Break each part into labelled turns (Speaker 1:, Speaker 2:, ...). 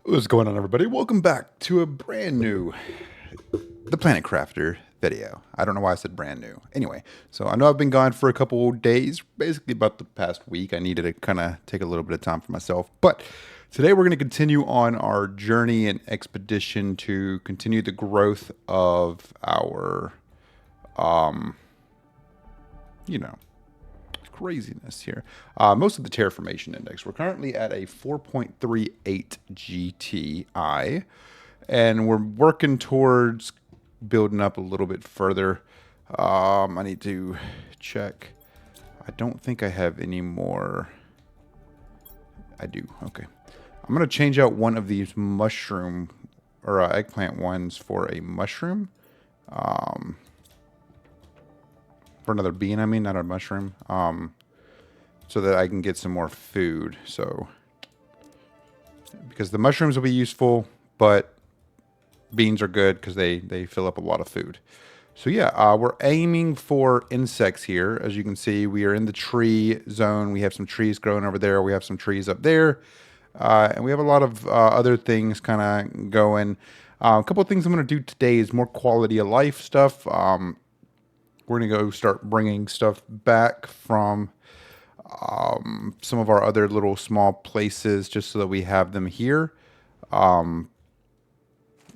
Speaker 1: What's going on, everybody? Welcome back to a brand new The Planet Crafter video. I don't know why I said brand new. Anyway, so I know I've been gone for a couple of days, basically about the past week. I needed to kind of take a little bit of time for myself. But today we're going to continue on our journey and expedition to continue the growth of our, you know, craziness here. Most of the terraformation index. We're currently at a 4.38 GTI, and we're working towards building up a little bit further. I need to check. I don't think I have any more. I do. Okay. I'm going to change out one of these mushroom or eggplant ones for a mushroom. For another bean, I mean, not a mushroom, so that I can get some more food. So, because the mushrooms will be useful, but beans are good because they fill up a lot of food. So yeah, we're aiming for insects here. As you can see, we are in the tree zone. We have some trees growing over there. We have some trees up there. And we have a lot of other things kind of going. A couple of things I'm going to do today is more quality of life stuff. We're going to go start bringing stuff back from some of our other little small places just so that we have them here. I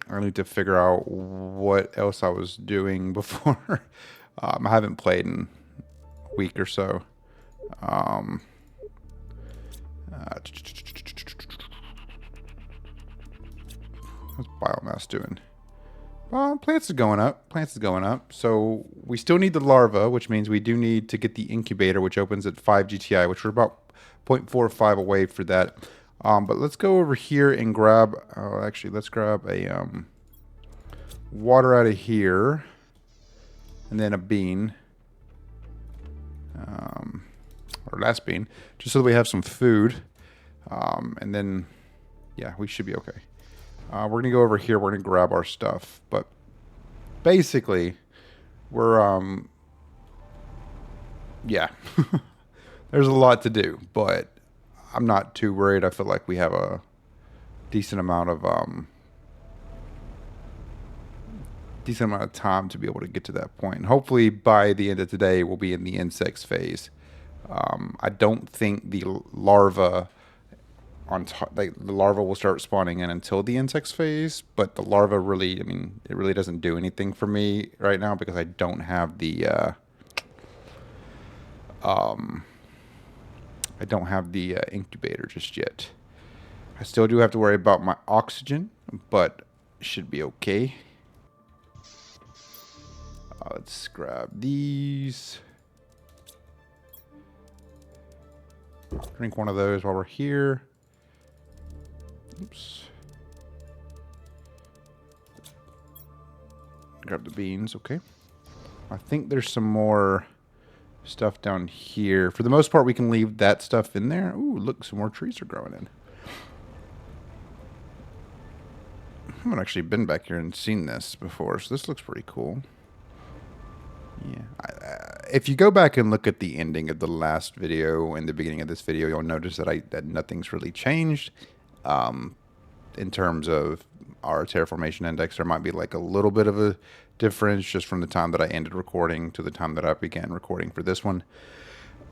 Speaker 1: need to figure out what else I was doing before. I haven't played in a week or so. What's biomass doing? Plants is going up. Plants is going up. So we still need the larva, which means we do need to get the incubator, which opens at 5 GTI, which we're about 0.45 away for that. But let's go over here and grab, actually, let's grab a water out of here, and then a bean, or last bean, just so that we have some food. And then, yeah, we should be okay. We're going to go over here. We're going to grab our stuff. But basically, we're, yeah. There's a lot to do, but I'm not too worried. I feel like we have a decent amount of time to be able to get to that point. And hopefully, by the end of today, we'll be in the insects phase. I don't think the larva the larva will start spawning in until the insects phase, but the larva really, I mean, it really doesn't do anything for me right now because I don't have the incubator just yet. I still do have to worry about my oxygen, but it should be okay. Let's grab these. Drink one of those while we're here. Oops. Grab the beans, okay. I think there's some more stuff down here. For the most part, we can leave that stuff in there. Ooh, look, some more trees are growing in. I haven't actually been back here and seen this before, so this looks pretty cool. Yeah, if you go back and look at the ending of the last video and the beginning of this video, you'll notice that nothing's really changed. In terms of our terraformation index, there might be like a little bit of a difference just from the time that I ended recording to the time that I began recording for this one.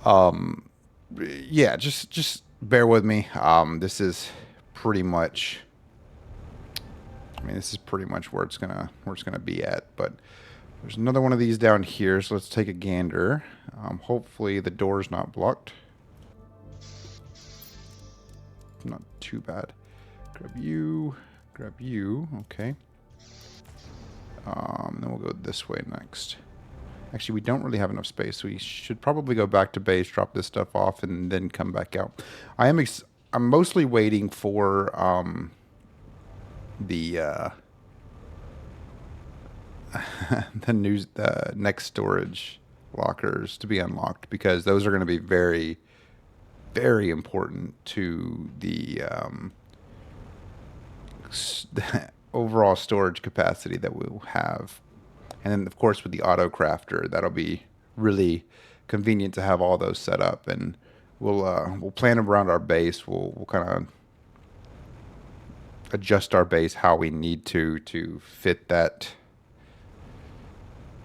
Speaker 1: Yeah, just bear with me. This is pretty much, I mean, this is pretty much where it's gonna be at, but there's another one of these down here, so let's take a gander. Hopefully the door's not blocked. Not too bad. Grab you, okay. Then we'll go this way next. Actually, we don't really have enough space, so we should probably go back to base, drop this stuff off, and then come back out. I'm mostly waiting for the the next storage lockers to be unlocked, because those are going to be very, very important to the overall storage capacity that we'll have. And then, of course, with the auto crafter, that'll be really convenient to have all those set up. And we'll plan around our base. We'll kind of adjust our base how we need to fit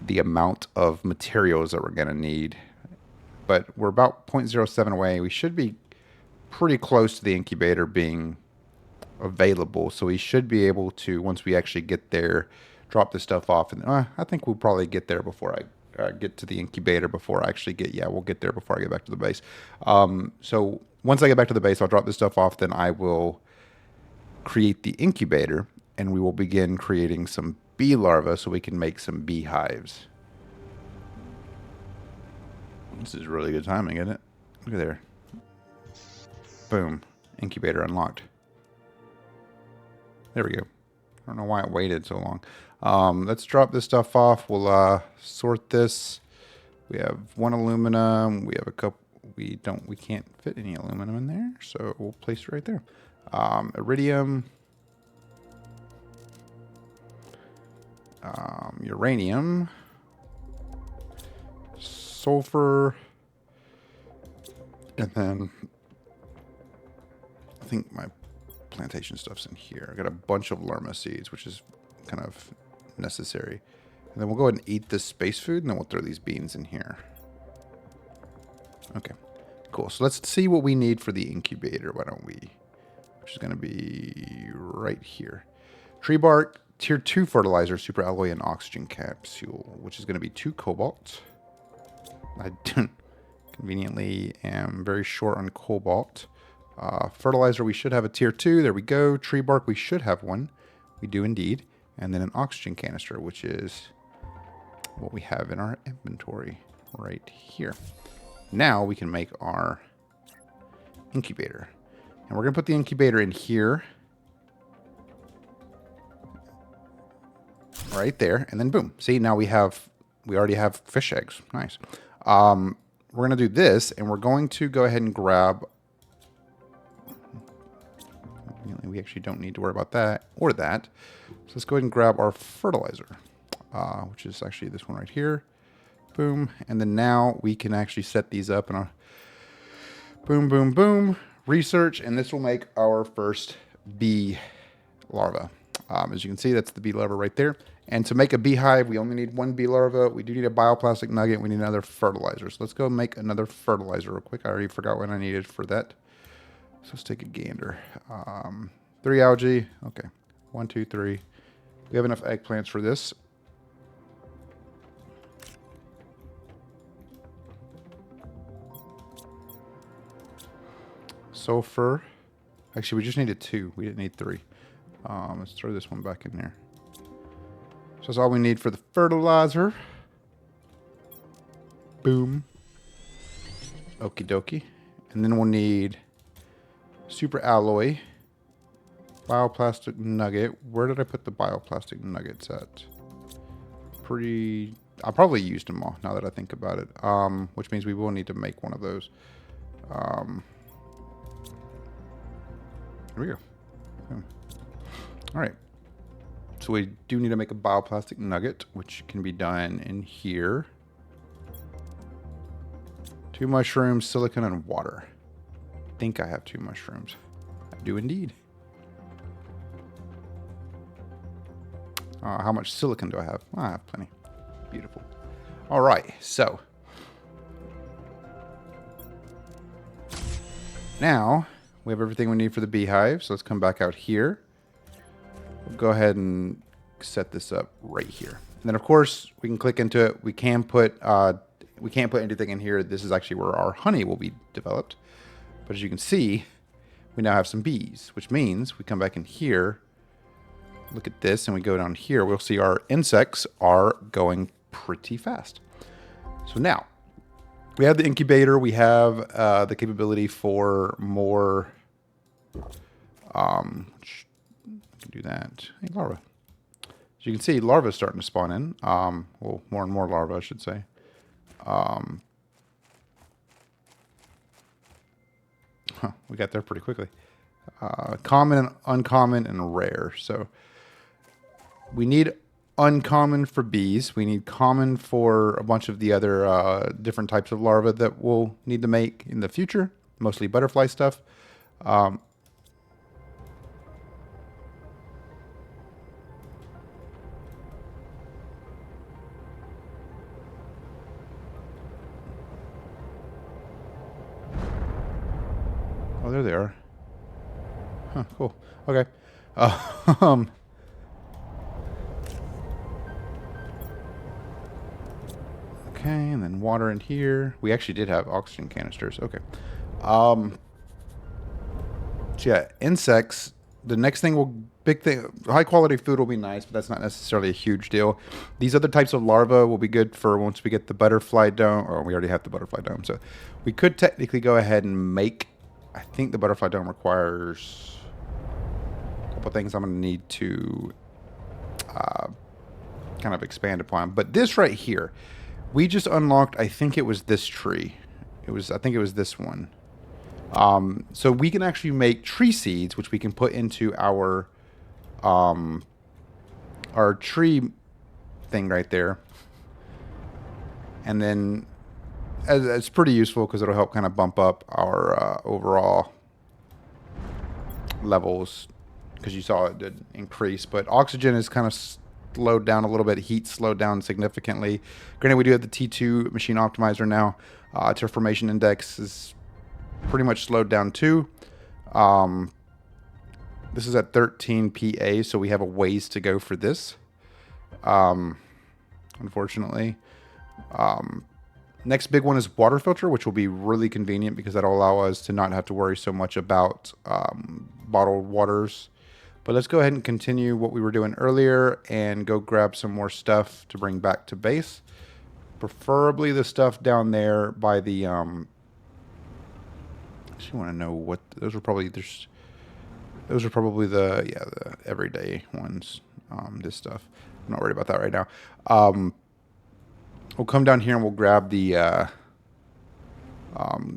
Speaker 1: the amount of materials that we're going to need. But we're about 0.07 away. We should be pretty close to the incubator being available. So we should be able to, once we actually get there, drop this stuff off. And I think we'll probably get there before I get to the incubator before I actually get, yeah, we'll get there before I get back to the base. So once I get back to the base, I'll drop this stuff off. Then I will create the incubator and we will begin creating some bee larvae so we can make some beehives. This is really good timing, isn't it? Look at there. Boom. Incubator unlocked. There we go. I don't know why it waited so long. Let's drop this stuff off. We'll sort this. We have 1 aluminum. We have a couple. We can't fit any aluminum in there, so we'll place it right there. Iridium. Uranium. Sulfur. And then I think my plantation stuff's in here. I got a bunch of llama seeds, which is kind of necessary. And then we'll go ahead and eat this space food, and then we'll throw these beans in here. Okay, cool. So let's see what we need for the incubator. Why don't we? Which is going to be right here. Tree bark, tier 2 fertilizer, super alloy, and oxygen capsule, which is going to be 2 cobalt. I conveniently am very short on cobalt. Fertilizer, we should have a tier 2. There we go. Tree bark, we should have one. We do indeed. And then an oxygen canister, which is what we have in our inventory right here. Now we can make our incubator. And we're going to put the incubator in here. Right there. And then boom. See, now we already have fish eggs. Nice. We're going to do this, and we're going to go ahead and grab... We actually don't need to worry about that or that. So let's go ahead and grab our fertilizer, which is actually this one right here. Boom. And then now we can actually set these up in a boom, boom, boom. Research, and this will make our first bee larva. As you can see, that's the bee larva right there. And to make a beehive, we only need 1 bee larva. We do need a bioplastic nugget. We need another fertilizer. So let's go make another fertilizer real quick. I already forgot what I needed for that. So let's take a gander. 3 algae. Okay. 1, 2, 3. We have enough eggplants for this. Sulfur. Actually, we just needed 2. We didn't need 3. Let's throw this one back in there. So that's all we need for the fertilizer. Boom. Okie dokie. And then we'll need super alloy. Bioplastic nugget. Where did I put the bioplastic nuggets at? I probably used them all now that I think about it. Which means we will need to make one of those. Here we go. All right. So we do need to make a bioplastic nugget, which can be done in here. 2 mushrooms, silicon, and water. I think I have 2 mushrooms. I do indeed. How much silicon do I have? I have plenty. Beautiful. All right. So now we have everything we need for the beehive. So let's come back out here. We'll go ahead and set this up right here. And then, of course, we can click into it. We can't put anything in here. This is actually where our honey will be developed. But as you can see, we now have some bees, which means we come back in here, look at this, and we go down here. We'll see our insects are going pretty fast. So now we have the incubator. We have the capability for more. Do that. Hey, larva. As you can see, larvae starting to spawn in. Well, more and more larvae, I should say. We got there pretty quickly. Common and uncommon and rare. So we need uncommon for bees. We need common for a bunch of the other different types of larvae that we'll need to make in the future. Mostly butterfly stuff. Huh, cool. Okay. Um, okay, and then water in here. We actually did have oxygen canisters. Okay. Um, so yeah, insects. The next thing will big thing. High quality food will be nice, but that's not necessarily a huge deal. These other types of larvae will be good for once we get the butterfly dome. Or we already have the butterfly dome, so we could technically go ahead and make. I think the butterfly dome requires a couple things I'm going to need to kind of expand upon. But this right here, we just unlocked. I think it was this tree. I think it was this one. So we can actually make tree seeds, which we can put into our tree thing right there. And then it's pretty useful because it'll help kind of bump up our overall levels, because you saw it did increase. But oxygen is kind of slowed down a little bit. Heat slowed down significantly. Granted, we do have the T2 machine optimizer now. Terraformation index is pretty much slowed down too. This is at 13 PA, so we have a ways to go for this. Unfortunately. Next big one is water filter, which will be really convenient because that'll allow us to not have to worry so much about bottled waters. But let's go ahead and continue what we were doing earlier and go grab some more stuff to bring back to base. Preferably the stuff down there by the... I actually want to know what... Those are probably the everyday ones. This stuff. I'm not worried about that right now. We'll come down here and we'll grab the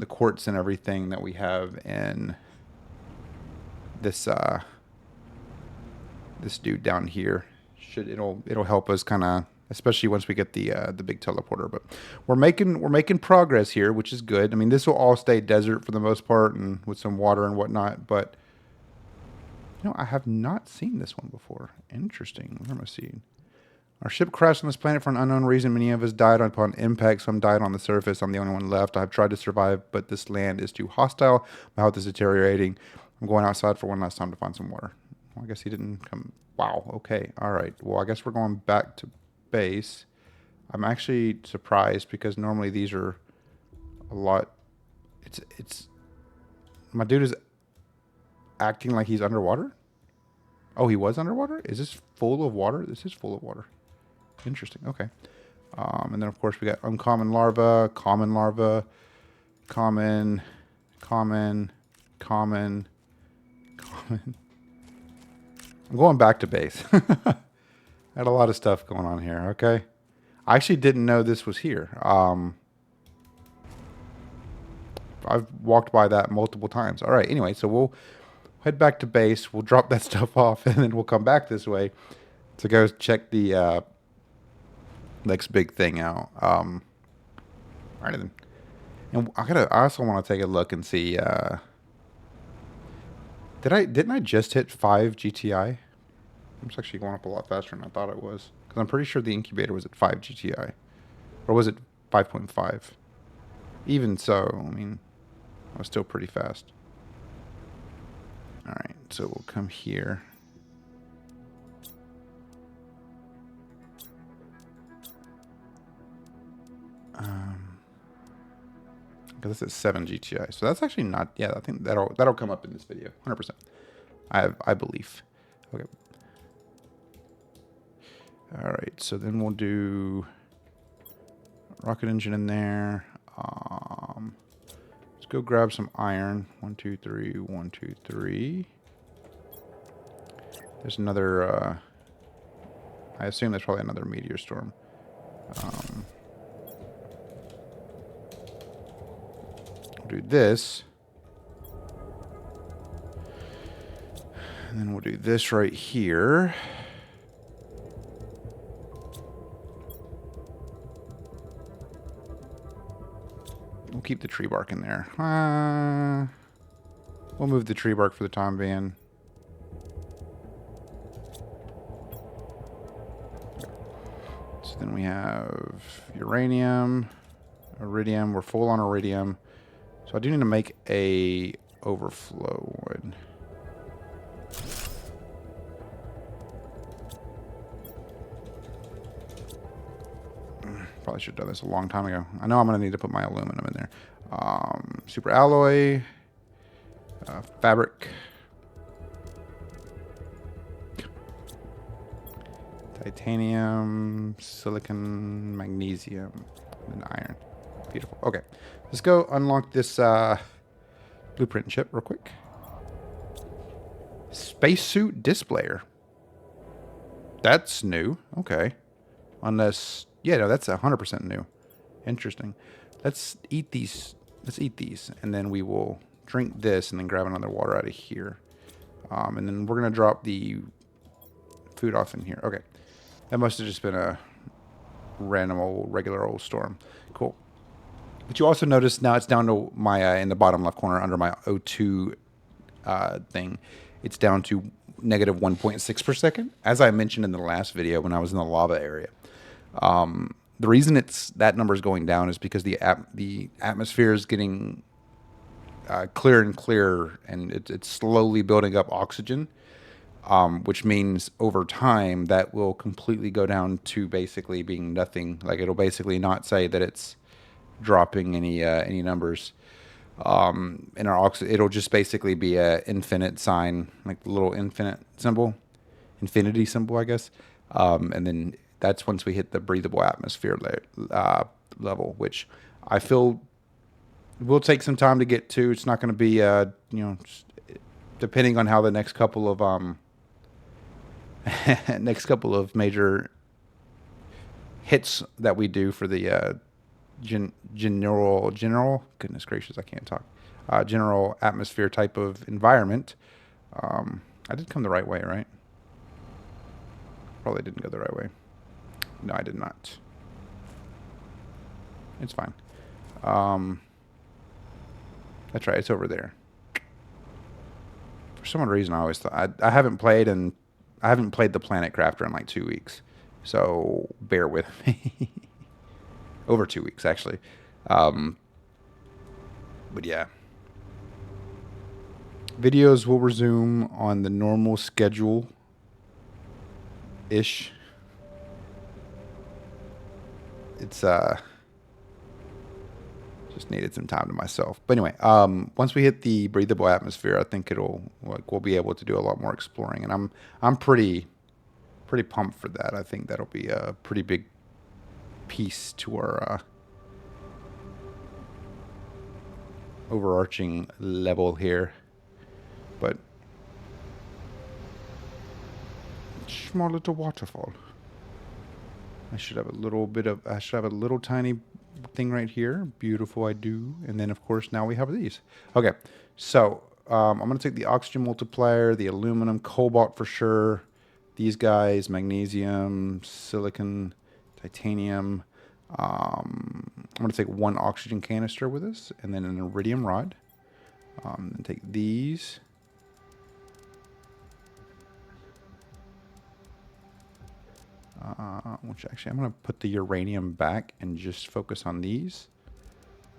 Speaker 1: quartz and everything that we have in this this dude down here. It'll help us kind of, especially once we get the big teleporter. But we're making progress here, which is good. I mean, this will all stay desert for the most part, and with some water and whatnot. But I have not seen this one before. Interesting. Where am I seeing? Our ship crashed on this planet for an unknown reason. Many of us died upon impact. Some died on the surface. I'm the only one left. I've tried to survive, but this land is too hostile. My health is deteriorating. I'm going outside for one last time to find some water. Well, I guess he didn't come. Wow. Okay. All right. Well, I guess we're going back to base. I'm actually surprised because normally these are a lot. My dude is acting like he's underwater. Oh, he was underwater? Is this full of water? This is full of water. Interesting. Okay. And then, of course, we got uncommon larva, common larva, common. I'm going back to base. I had a lot of stuff going on here, okay? I actually didn't know this was here. I've walked by that multiple times. All right, anyway, so we'll head back to base. We'll drop that stuff off, and then we'll come back this way to go check the next big thing out. All right, then. And I also want to take a look and see. Didn't I just hit 5 GTI? I'm just actually going up a lot faster than I thought it was, because I'm pretty sure the incubator was at 5 GTI, or was it 5.5? Even so, I mean, I was still pretty fast. All right, so we'll come here. Because it's at 7 GTI, so that's actually not. Yeah, I think that'll come up in this video, 100%. I believe. Okay. All right, so then we'll do rocket engine in there. Let's go grab some iron. 1, 2, 3. 1, 2, 3. There's another. I assume there's probably another meteor storm. We'll do this. And then we'll do this right here. We'll keep the tree bark in there. We'll move the tree bark for the time being. So then we have uranium, iridium. We're full on iridium. So I do need to make a overflow one. probably should have done this a long time ago. I know I'm going to need to put my aluminum in there. Super alloy, fabric, titanium, silicon, magnesium, and iron. Beautiful. Okay, let's go unlock this blueprint chip real quick. Spacesuit displayer. That's new. Okay. Unless, yeah, no, that's 100% new. Interesting. Let's eat these. Let's eat these, and then we will drink this, and then grab another water out of here. And then we're gonna drop the food off in here. Okay. That must have just been a random old, regular old storm. Cool. But you also notice now it's down to my in the bottom left corner under my O2 thing. It's down to negative 1.6 per second, as I mentioned in the last video when I was in the lava area. The reason that number is going down is because the atmosphere is getting clearer and clearer, and it's slowly building up oxygen, which means over time that will completely go down to basically being nothing. Like, it'll basically not say that it's dropping any numbers. In our it'll just basically be a infinite sign, like the little infinite symbol, infinity symbol, I guess. And then that's once we hit the breathable atmosphere level, which I feel will take some time to get to. It's not going to be, depending on how the next couple of major hits that we do for the general, goodness gracious, I can't talk. General atmosphere type of environment. I did come the right way, right? Probably didn't go the right way. No, I did not. It's fine. That's right. It's over there. For some reason, I always thought I haven't played the Planet Crafter in like 2 weeks, so bear with me. Over 2 weeks, actually. But yeah. Videos will resume on the normal schedule-ish. It's, just needed some time to myself. But anyway, once we hit the breathable atmosphere, I think we'll be able to do a lot more exploring. And I'm pretty pumped for that. I think that'll be a pretty big piece to our overarching level here. But small little waterfall. I should have a little tiny thing right here. Beautiful, I do. And then of course now we have these. Okay, so I'm gonna take the oxygen multiplier, the aluminum, cobalt for sure, these guys, magnesium, silicon, titanium. I'm going to take one oxygen canister with us, and then an iridium rod. And take these. Which actually I'm going to put the uranium back and just focus on these.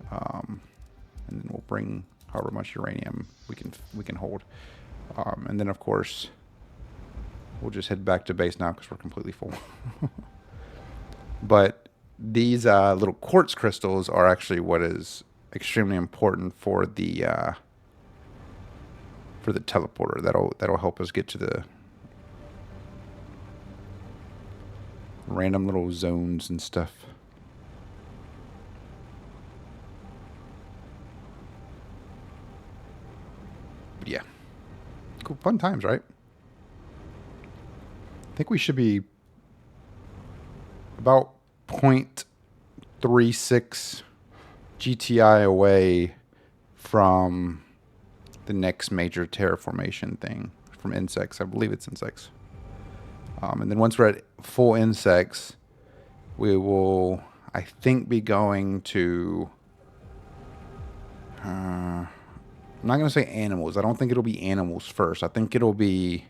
Speaker 1: And then we'll bring however much uranium we can hold. And then of course we'll just head back to base now because we're completely full. But these little quartz crystals are actually what is extremely important for the teleporter. That'll help us get to the random little zones and stuff. But yeah, cool, fun times, right? I think we should be about 0.36 GTI away from the next major terraformation thing from insects. I believe it's insects. And then once we're at full insects, we will, I think, be going to... I'm not going to say animals. I don't think it'll be animals first. I think it'll be...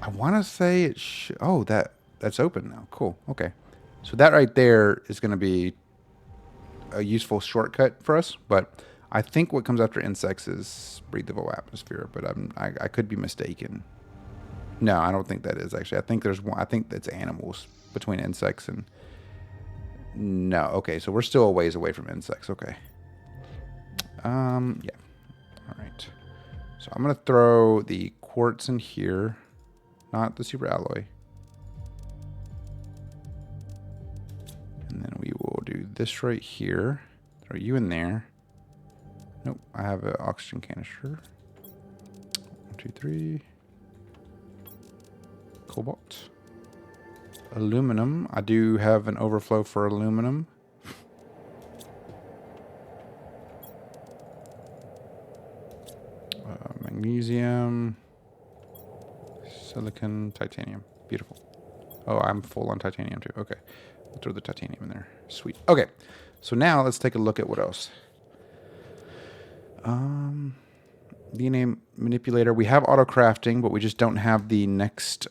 Speaker 1: I want to say it oh, that's open now. Cool. Okay. So that right there is going to be a useful shortcut for us. But I think what comes after insects is breathable atmosphere. But I could be mistaken. No, I don't think that is actually. I think there's one. I think that's animals between insects No. Okay, so we're still a ways away from insects. Okay. Yeah. All right. So I'm going to throw the quartz in here, not the super alloy. And then we will do this right here. Throw you in there. Nope, I have an oxygen canister. 1, 2, 3. Cobalt. Aluminum. I do have an overflow for aluminum. Magnesium. Silicon. Titanium. Beautiful. Oh, I'm full on titanium too. Okay. We'll throw the titanium in there. Sweet. Okay. So now let's take a look at what else. DNA manipulator. We have auto crafting, but we just don't have the next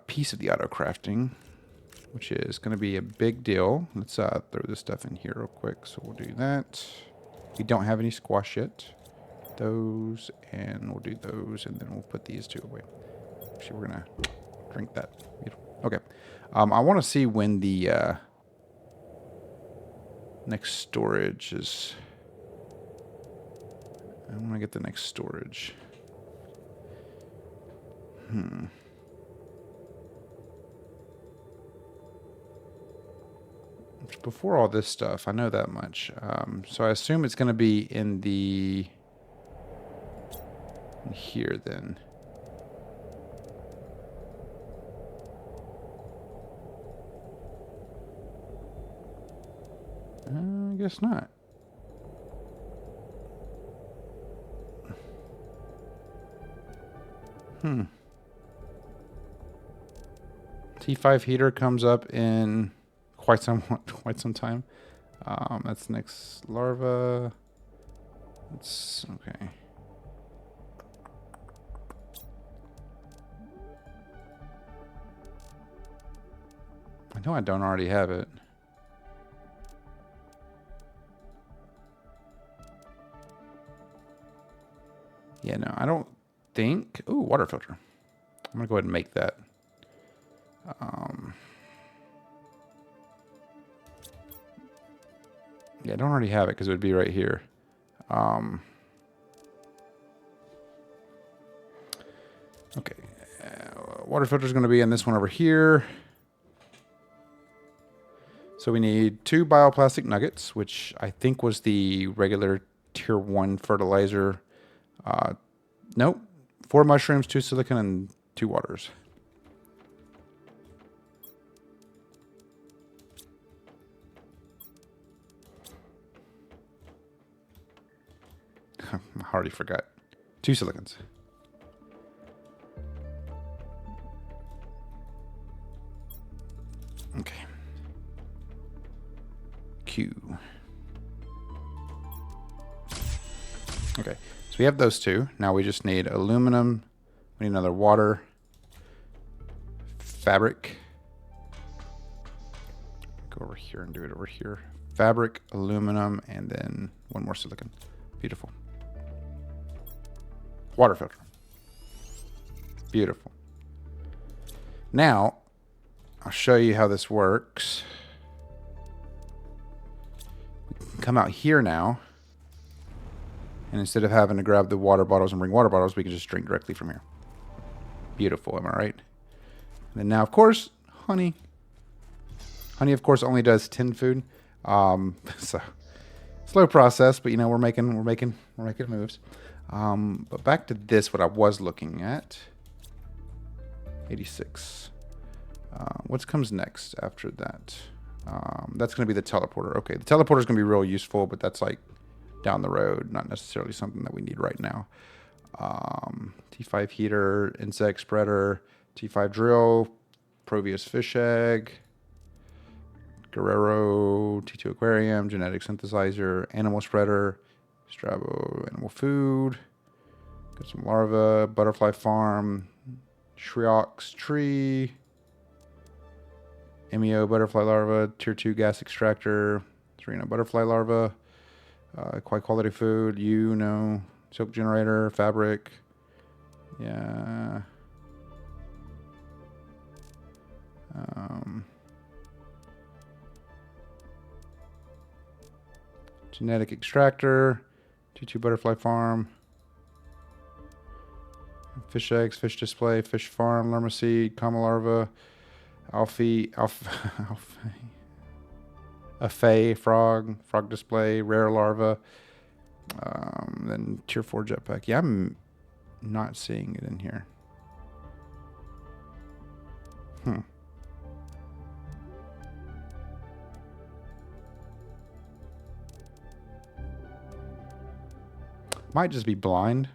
Speaker 1: piece of the auto crafting, which is going to be a big deal. Let's throw this stuff in here real quick. So we'll do that. We don't have any squash yet. Those, and we'll do those, and then we'll put these two away. Actually, we're going to drink that. Beautiful. Okay. I want to see when the next storage is... I want to get the next storage. Before all this stuff, I know that much. So I assume it's going to be in here then. I guess not. T5 heater comes up in quite some time. That's next larva. It's okay. I know I don't already have it. Yeah, no, I don't think. Ooh, water filter. I'm gonna go ahead and make that. Yeah, I don't already have it because it would be right here. Okay, water filter is going to be in this one over here. So we need 2 bioplastic nuggets, which I think was the regular tier 1 fertilizer. Nope, 4 mushrooms, 2 silicon, and 2 waters. I already forgot. 2 silicons. Okay. Q. Okay, so we have those 2. Now we just need aluminum. We need another water. Fabric. Go over here and do it over here. Fabric, aluminum, and then 1 more silicon. Beautiful. Water filter. Beautiful. Now, I'll show you how this works. We can come out here now. And instead of having to grab the water bottles and bring water bottles, we can just drink directly from here. Beautiful, am I right? And then now, of course, honey. Honey, of course, only does 10 food. So slow process, but you know, we're making moves. But back to this, what I was looking at. 86. What comes next after that? That's going to be the teleporter. Okay, the teleporter is going to be real useful, but that's like down the road, not necessarily something that we need right now. T5 heater, insect spreader, T5 drill, Proteus fish egg, Guerrero, T2 aquarium, genetic synthesizer, animal spreader, Strabo animal food, got some larvae, butterfly farm, Shriox tree, MEO butterfly larva, tier 2 gas extractor, Serena butterfly larva, quite quality food, silk generator, fabric, yeah. Genetic extractor. T2 butterfly farm. Fish eggs, fish display, fish farm, lerma seed, comma larva, a fey frog, frog display, rare larva, then tier 4 jetpack. Yeah, I'm not seeing it in here. Might just be blind.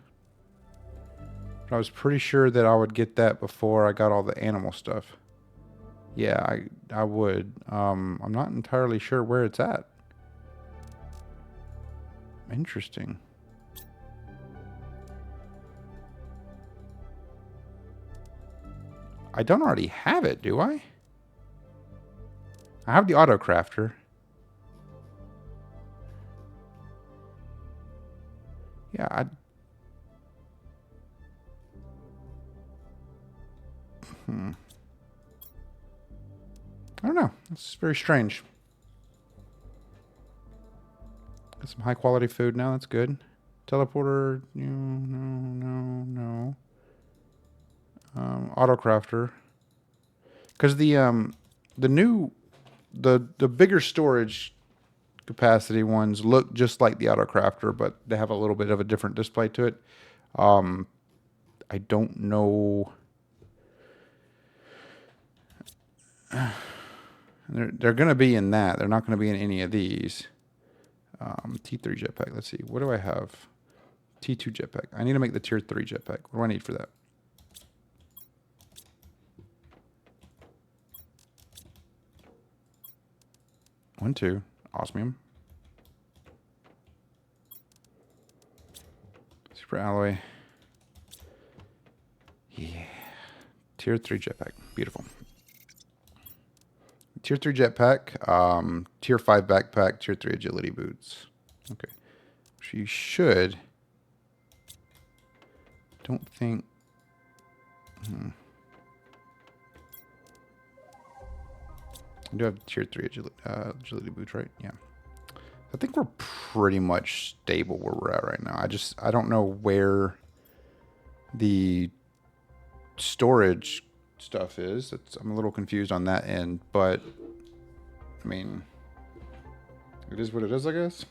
Speaker 1: But I was pretty sure that I would get that before I got all the animal stuff. Yeah, I would. I'm not entirely sure where it's at. Interesting. I don't already have it, do I? I have the auto crafter. Yeah, I don't know. It's very strange. Got some high quality food now. That's good. Teleporter. No. Auto crafter. Because the bigger storage capacity ones look just like the auto crafter, but they have a little bit of a different display to it. I don't know. They're going to be in that. They're not going to be in any of these. T3 jetpack. Let's see. What do I have? T2 jetpack. I need to make the tier 3 jetpack. What do I need for that? One, two. Osmium. Super alloy. Yeah. Tier 3 jetpack. Beautiful. Tier 3 jetpack. Tier 5 backpack. Tier 3 agility boots. Okay. She should. Don't think. I do have tier 3 agility boots, right? Yeah. I think we're pretty much stable where we're at right now. I don't know where the storage stuff is. I'm a little confused on that end, but I mean, it is what it is, I guess.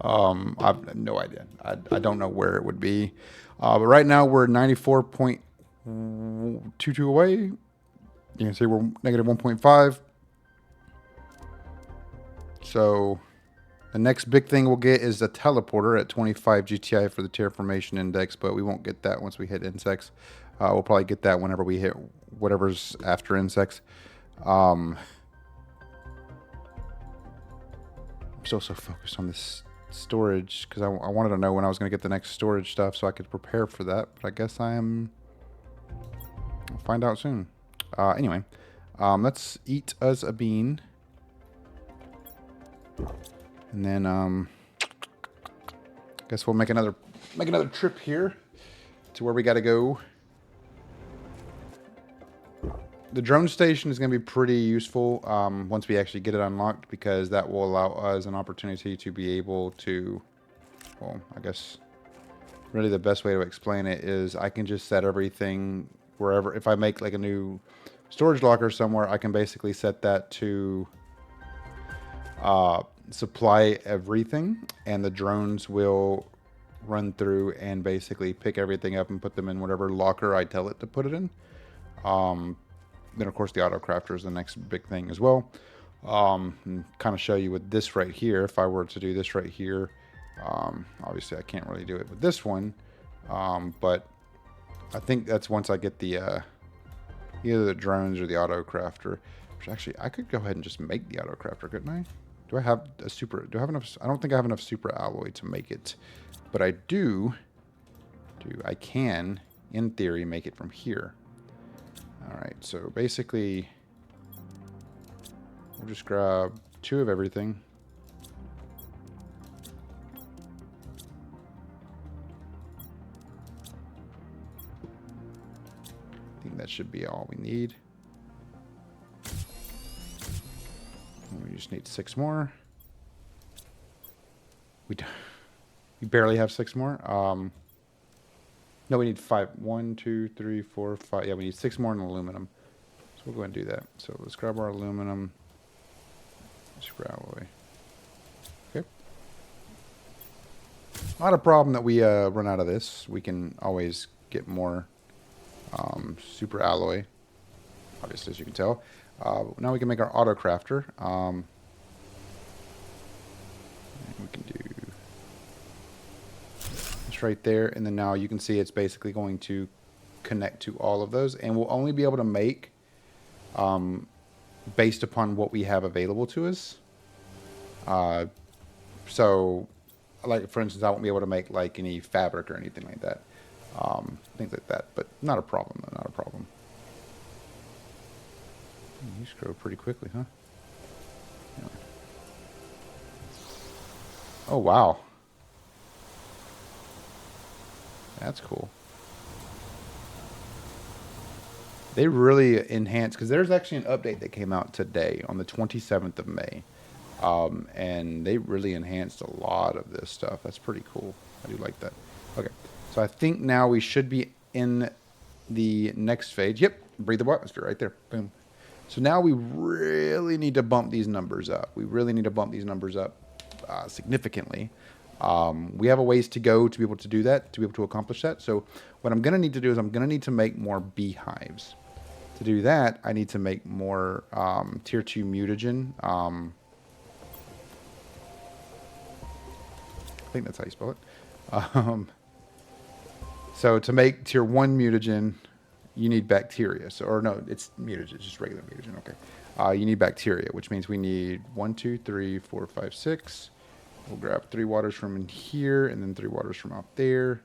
Speaker 1: I have no idea. I don't know where it would be. But right now we're 94.22 away. You can see we're negative 1.5. So the next big thing we'll get is the teleporter at 25 GTI for the terraformation index, but we won't get that once we hit insects. We'll probably get that whenever we hit whatever's after insects. I'm still so focused on this storage because I wanted to know when I was going to get the next storage stuff so I could prepare for that, but I guess I'll find out soon. Anyway, let's eat us a bean. And then guess we'll make another trip here to where we got to go. The drone station is going to be pretty useful once we actually get it unlocked, because that will allow us an opportunity to be able to, well, I guess really the best way to explain it is I can just set everything wherever. If I make like a new storage locker somewhere, I can basically set that to supply everything, and the drones will run through and basically pick everything up and put them in whatever locker I tell it to put it in. Then of course the auto crafter is the next big thing as well. And kind of show you with this right here. If I were to do this right here, obviously I can't really do it with this one, but I think that's once I get the either the drones or the auto crafter. Which actually I could go ahead and just make the auto crafter, couldn't I? Do I have a super? Do I have enough? I don't think I have enough super alloy to make it, but I I can, in theory, make it from here. All right, so basically, we'll just grab 2 of everything. I think that should be all we need. And we just need 6 more. We, we barely have 6 more. No, we need 5. 1, 2, 3, 4, 5. Yeah, we need 6 more in aluminum. So we'll go ahead and do that. So let's grab our aluminum. Super alloy. Okay. Not a problem that we run out of this. We can always get more super alloy. Obviously, as you can tell. Now we can make our auto crafter. We can do this right there, and then now you can see it's basically going to connect to all of those, and we'll only be able to make based upon what we have available to us. So, like for instance, I won't be able to make like any fabric or anything like that, things like that. But not a problem. Not a problem. You scroll pretty quickly, huh? Anyway. Oh wow, that's cool. They really enhanced, because there's actually an update that came out today on the 27th of May. And they really enhanced a lot of this stuff. That's pretty cool. I do like that. Okay, so I think now we should be in the next phase. Yep, breathable atmosphere right there. Boom. So now we really need to bump these numbers up. We really need to bump these numbers up significantly. We have a ways to go to be able to do that, to be able to accomplish that. So what I'm going to need to do is I'm going to need to make more beehives. To do that, I need to make more tier 2 mutagen. I think that's how you spell it. So to make tier 1 mutagen, you need bacteria. So, or no, it's mutagen, it's just regular mutagen. Okay. You need bacteria, which means we need 1, 2, 3, 4, 5, 6. We'll grab 3 waters from in here, and then 3 waters from out there.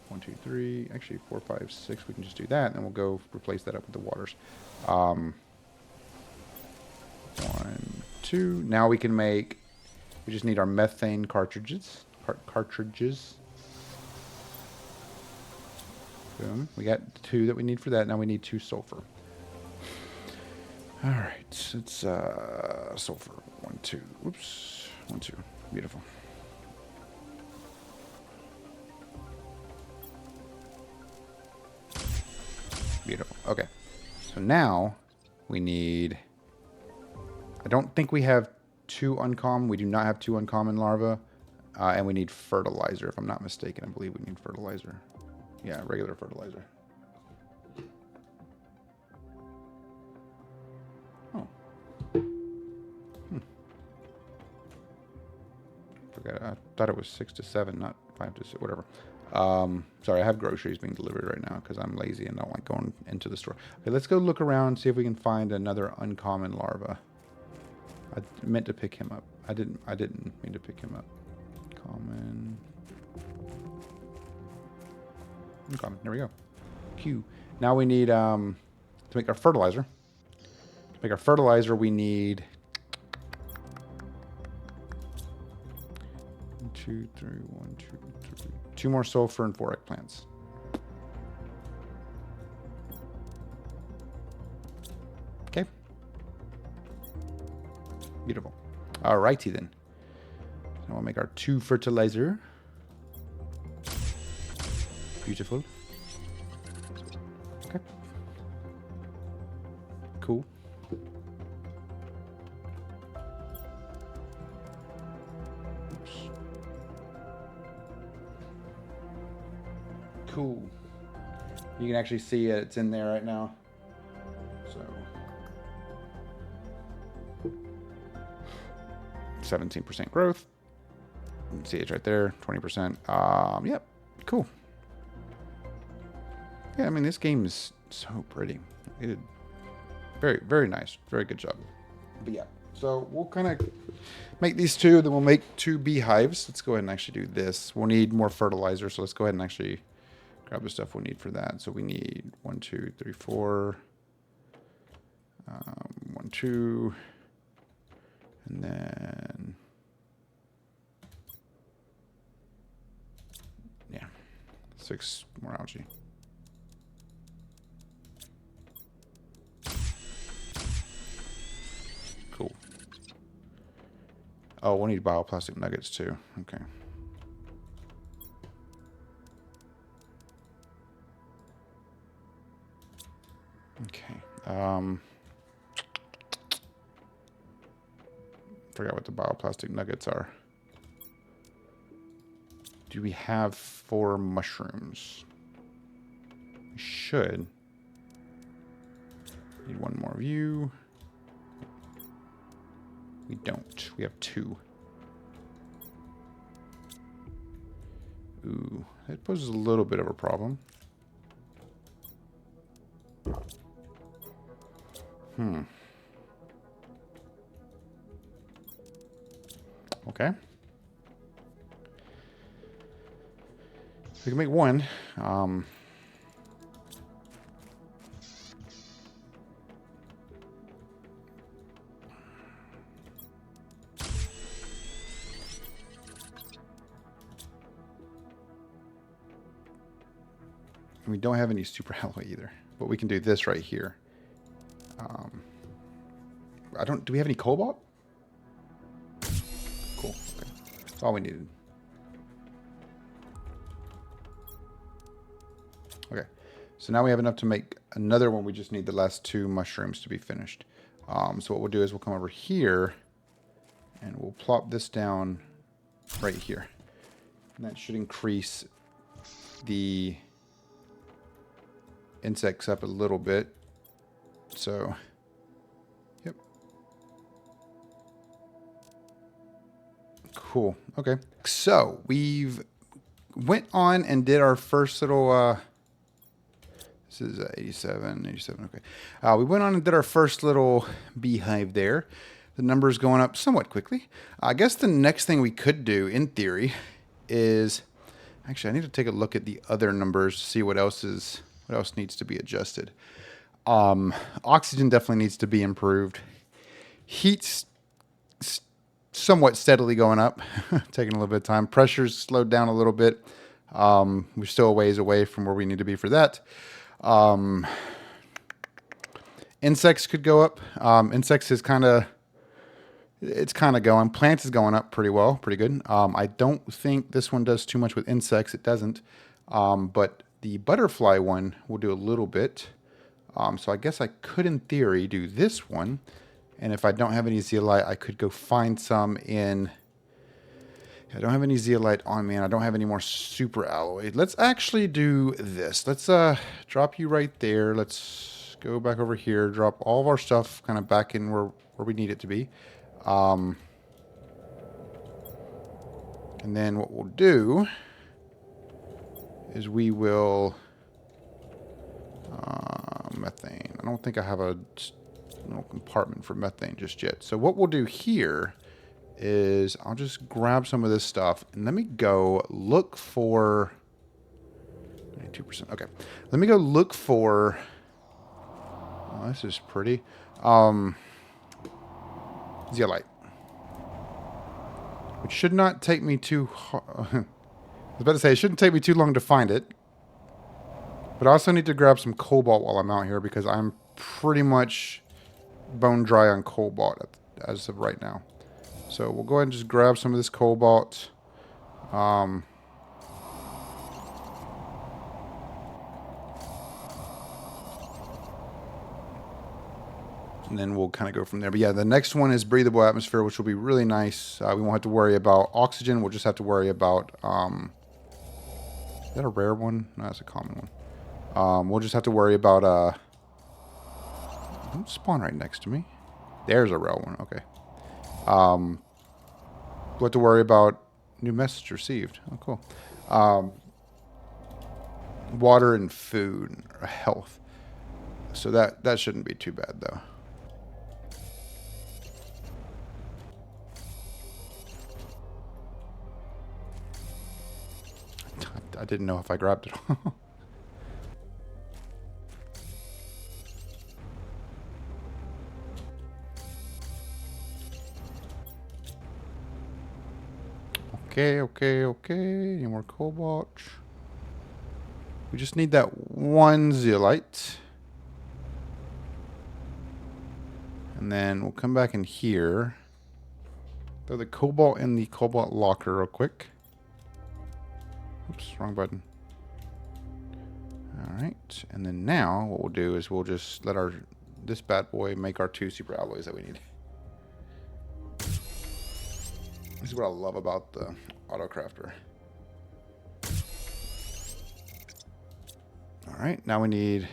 Speaker 1: 1, 2, 3. Actually, 4, 5, 6. We can just do that, and then we'll go replace that up with the waters. 1, 2. Now we can make. We just need our methane cartridges. Boom. We got 2 that we need for that. Now we need 2 sulfur. All right. It's sulfur. 1, 2. Oops. 1, 2. Beautiful. Beautiful. Okay. So now we need. I don't think we have 2 uncommon. We do not have 2 uncommon larvae. And we need fertilizer, if I'm not mistaken. I believe we need fertilizer. Yeah, regular fertilizer. Oh. Forgot. I thought it was 6 to 7, not 5 to 6, whatever. Sorry, I have groceries being delivered right now because I'm lazy and don't like going into the store. Okay, let's go look around, see if we can find another uncommon larva. I meant to pick him up. I didn't mean to pick him up. Common. Uncommon. There we go. Q. Now we need to make our fertilizer. To make our fertilizer, we need 1, 2, 3, 1, 2, 3. 2 more sulfur and 4 eggplants. Okay. Beautiful. Alrighty then. So we'll make our 2 fertilizer. Beautiful. Okay. Cool. Oops. Cool. You can actually see it's in there right now. So 17% growth. You can see it's right there. 20%. Yep. Cool. Yeah, I mean, this game is so pretty. It, very, very nice. Very good job. But yeah, so we'll kind of make these 2, then we'll make 2 beehives. Let's go ahead and actually do this. We'll need more fertilizer, so let's go ahead and actually grab the stuff we'll need for that. So we need 1, 2, 3, 4. 1, 2. And then... yeah, 6 more algae. Cool. Oh, we'll need bioplastic nuggets too. Okay. Okay. Forgot what the bioplastic nuggets are. Do we have 4 mushrooms? We should. Need 1 more of you. We don't. We have 2. Ooh, that poses a little bit of a problem. Okay. We can make 1. We don't have any super alloy either, but we can do this right here. Do we have any cobalt? Cool. Okay. That's all we needed. Okay. So now we have enough to make another one. We just need the last 2 mushrooms to be finished. So what we'll do is we'll come over here and we'll plop this down right here. And that should increase the insects up a little bit. So, yep. Cool. Okay. So we've went on and did our first little, this is 87. Okay. We went on and did our first little beehive there. The number's going up somewhat quickly. I guess the next thing we could do, in theory, is actually I need to take a look at the other numbers to see what else needs to be adjusted. Oxygen definitely needs to be improved. Heat's somewhat steadily going up, taking a little bit of time. Pressure's slowed down a little bit. We're still a ways away from where we need to be for that. Insects could go up. Insects is it's kind of going. Plants is going up pretty well, pretty good. I don't think this one does too much with insects. It doesn't. But the butterfly one will do a little bit. So I guess I could, in theory, do this one. And if I don't have any zeolite, I could go find some in... I don't have any zeolite on me, and I don't have any more super alloy. Let's actually do this. Let's drop you right there. Let's go back over here, drop all of our stuff kind of back in where we need it to be. And then what we'll do is we will... methane. I don't think I have a little compartment for methane just yet. So what we'll do here is I'll just grab some of this stuff and let me go look for 92%. Okay. Let me go look for, oh, this is pretty. Zeolite. Which should not take me too I was about to say, it shouldn't take me too long to find it. But I also need to grab some cobalt while I'm out here because I'm pretty much bone dry on cobalt as of right now. So we'll go ahead and just grab some of this cobalt. And then we'll kind of go from there. But yeah, the next one is breathable atmosphere, which will be really nice. We won't have to worry about oxygen. We'll just have to worry about... is that a rare one? No, that's a common one. We'll just have to worry about... don't spawn right next to me. There's a rare one. Okay. We'll have to worry about new message received. Oh, cool. Water and food, or health. So that shouldn't be too bad, though. I didn't know if I grabbed it all. Okay. Any more cobalt? We just need that one zeolite. And then we'll come back in here. Throw the cobalt in the cobalt locker real quick. Oops, wrong button. All right, and then now what we'll do is we'll just let this bad boy make our 2 super alloys that we need. This is what I love about the auto crafter. All right, now we need,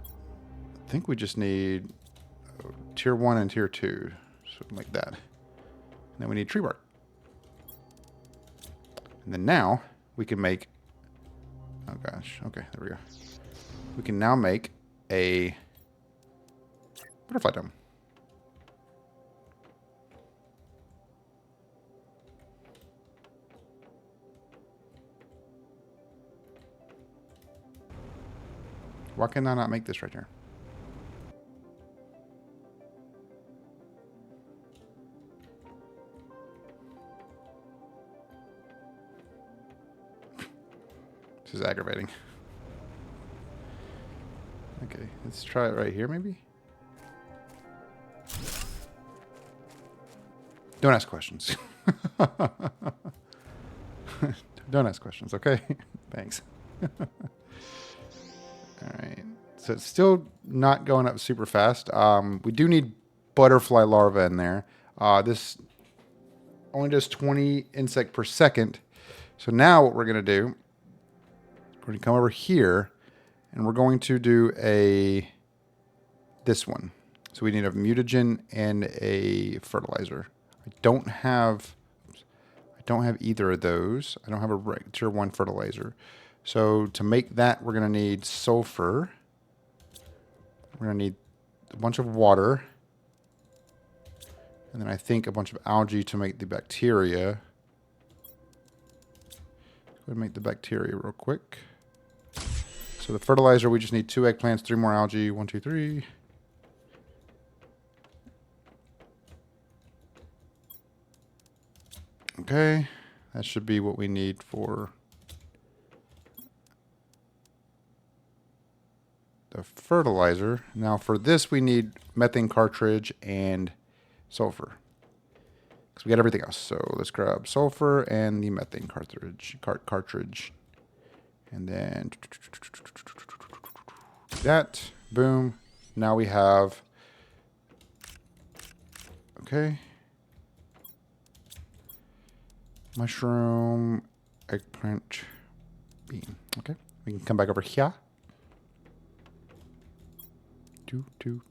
Speaker 1: I think we just need tier 1 and tier 2, something like that. And then we need tree bark. And then now we can make, oh gosh, okay, there we go. We can now make a butterfly dome. Why can I not make this right here? This is aggravating. Okay, let's try it right here maybe. Don't ask questions. Don't ask questions, okay? Thanks. Alright, so it's still not going up super fast. We do need butterfly larvae in there. This only does 20 insect per second. So now what we're going to do, we're going to come over here and we're going to do this one. So we need a mutagen and a fertilizer. I don't have either of those. I don't have a tier 1 fertilizer. So to make that, we're going to need sulfur. We're going to need a bunch of water. And then I think a bunch of algae to make the bacteria. Go ahead and make the bacteria real quick. So the fertilizer, we just need 2 eggplants, 3 more algae. 1, 2, 3. Okay. That should be what we need for the fertilizer. Now for this we need methane cartridge and sulfur, because we got everything else. So let's grab sulfur and the methane cartridge, and then that. Boom. Now we have, okay, mushroom, eggplant, bean. Okay, we can come back over here.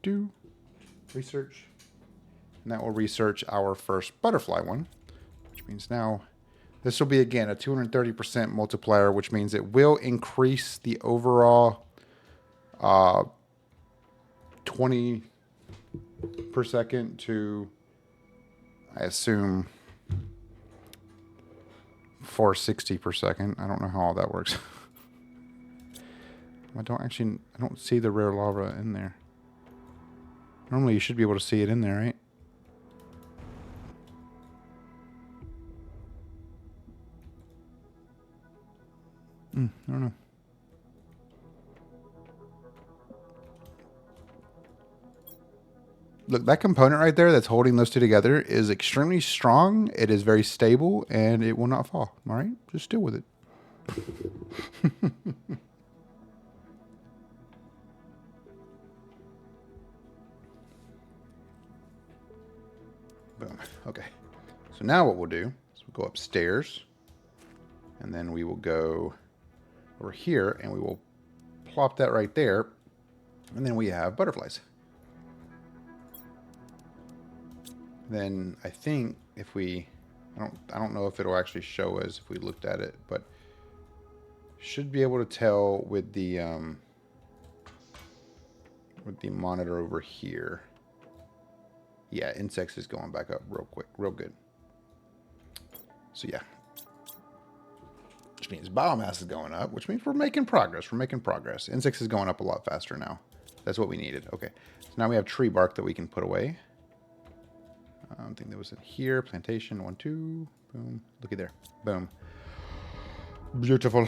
Speaker 1: Do research, and that will research our first butterfly one, which means now this will be again a 230% multiplier, which means it will increase the overall 20 per second to, I assume, 460 per second. I don't know how all that works. I don't see the rare lava in there. Normally you should be able to see it in there, right? I don't know. Look, that component right there that's holding those two together is extremely strong. It is very stable, and it will not fall. All right? Just deal with it. Boom. Okay. So now what we'll do is we'll go upstairs, and then we will go over here, and we will plop that right there, and then we have butterflies. Then I think if we, I don't know if it'll actually show us if we looked at it, but should be able to tell with the monitor over here. Yeah, insects is going back up real quick, real good. So yeah, which means biomass is going up, which means we're making progress. We're making progress. Insects is going up a lot faster now. That's what we needed. Okay, so now we have tree bark that we can put away. I think that was in here. Plantation, 1, 2, boom. Looky there, boom. Beautiful.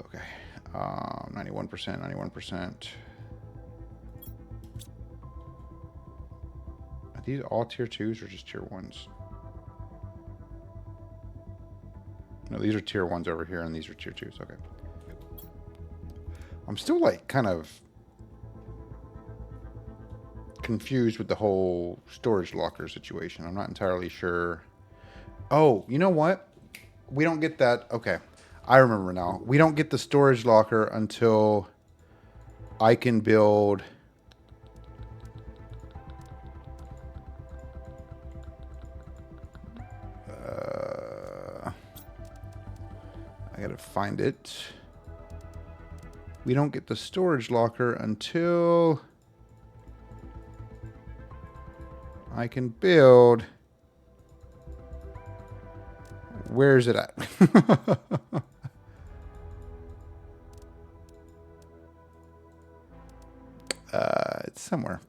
Speaker 1: Okay, 91%, 91%. I these all tier 2s or just tier 1s? No, these are tier 1s over here, and these are tier 2s. Okay. I'm still, like, kind of confused with the whole storage locker situation. I'm not entirely sure. Oh, you know what? We don't get that. Okay. I remember now. We don't get the storage locker until I can build... I gotta find it. We don't get the storage locker until I can build... Where is it at? It's somewhere.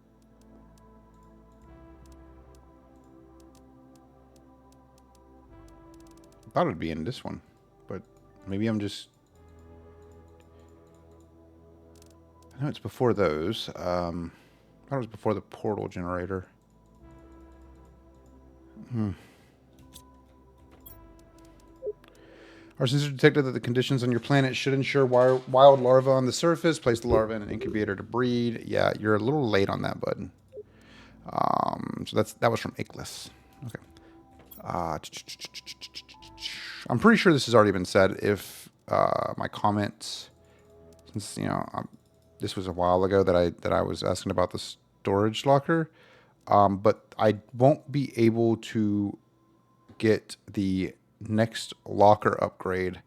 Speaker 1: I thought it'd be in this one, but maybe I'm just... I know it's before those. I thought it was before the portal generator. Our sensor detected that the conditions on your planet should ensure wild larvae on the surface. Place the larvae in an incubator to breed. Yeah, you're a little late on that, bud. So that was from Ickles. Okay. I'm pretty sure this has already been said. If my comments, since this was a while ago that I was asking about the storage locker, but I won't be able to get the next locker upgrade